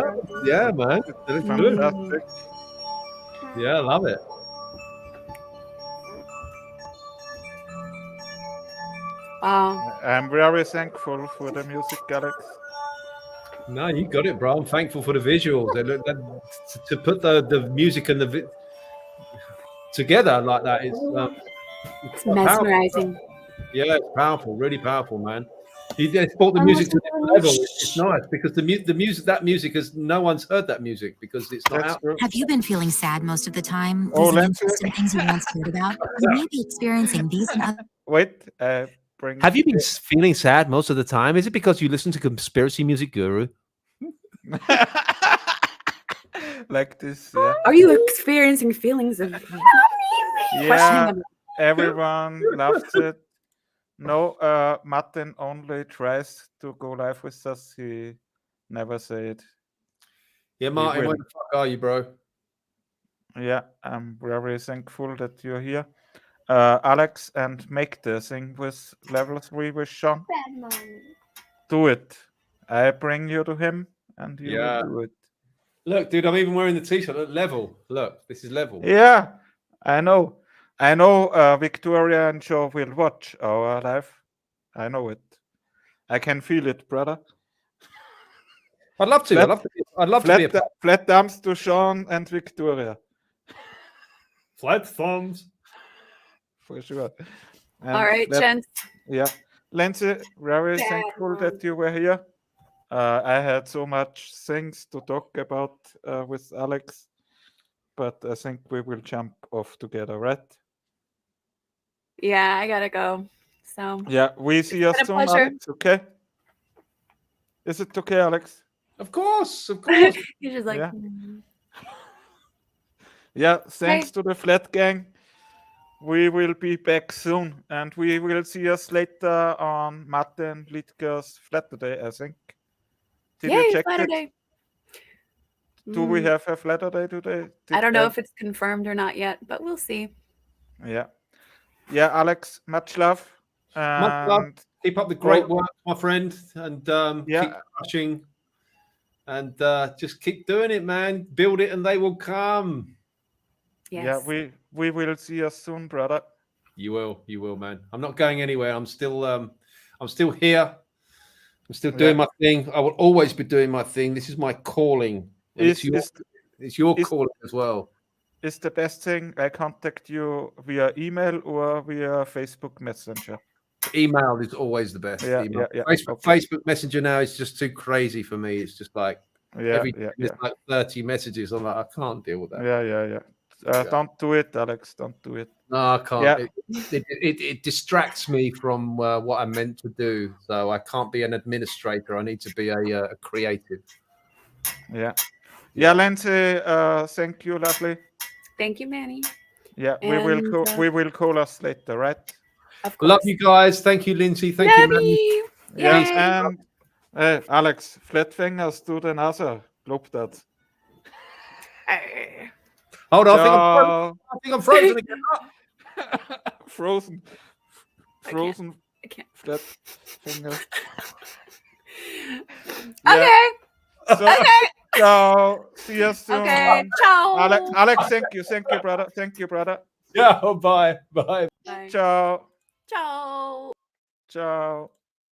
Yeah, man. That looks good. fantastic. Yeah, I love it. Wow. I'm very thankful for the music, Alex. No, you got it, bro. I'm thankful for the visuals. To put the music and the together like that is It's quite powerful. mesmerizing. Yeah, it's powerful, really powerful, man. You just brought the music to this level. It's nice because the music, that music is no one's heard that music because it's not That's out. true. Have you been feeling sad most of the time? Oh, Losing Lindsay. interest in things you once cared about? You may be experiencing these and other. Wait, bring. Have you been feeling sad most of the time? Is it because you listen to Conspiracy Music Guru? Like this? Yeah. Are you experiencing feelings of Yeah. questioning? Everyone loves it. No, Martin only tries to go live with us. He never said. Yeah, Martin, will. where the fuck are you, bro? Yeah, I'm very thankful that you're here. Alex, and make the thing with level 3 with Sean. Do it. I bring you to him, and you Yeah. will do it. Look, dude, I'm even wearing the t-shirt. Look, level. Look, this is level. Yeah, I know. I know Victoria and Joe will watch our live. I know it. I can feel it, brother. I'd love to. I'd love to be a part. Flat thumbs to Sean and Victoria. Flat thumbs. For sure. And All right, gents. Yeah. Lindsay, very thankful that you were here. I had so much things to talk about with Alex, but I think we will jump off together, right? Yeah, I gotta go. So Yeah, we see us been a soon, pleasure. Alex. Okay? Is it okay, Alex? Of course, of course. He's just like, Yeah. Yeah, thanks to the Flat Gang. We will be back soon, and we will see us later on Martin Liedker's Flatter I think. Did you yay, check Flatter it? Day. Do we have a Flatter Day today? I don't know if it's confirmed or not yet, but we'll see. Yeah. Yeah, Alex, much love. Much love. Keep up the great work, my friend, and Yeah. keep crushing. And just keep doing it, man. Build it, and they will come. Yes. Yeah, we will see us soon, brother. You will, man. I'm not going anywhere. I'm still here. I'm still doing my thing. I will always be doing my thing. This is my calling. It's your calling as well. Is the best thing I contact you via email or via Facebook Messenger? Email is always the best. Yeah, email. yeah. Facebook Messenger now is just too crazy for me. It's just like there's like 30 messages. I'm like, I can't deal with that. Yeah. Don't do it, Alex. Don't do it. No, I can't. Yeah. It distracts me from what I'm meant to do. So I can't be an administrator. I need to be a creative. Yeah. Yeah, Lindsay, thank you, lovely. Thank you, Manny. Yeah, And, we will call us later, right? Of course. Love you guys. Thank you, Lindsay. Thank you, Manny. Yes, and Alex, Flatfingers to the NASA. Lob that. Hold on, I think I'm frozen again. Frozen. I can't. Flat finger. Okay. So, ciao. See you soon. Okay. Ciao. Alex, thank you, brother. Thank you, brother. Yeah. Bye. Bye. Ciao. Ciao. Ciao.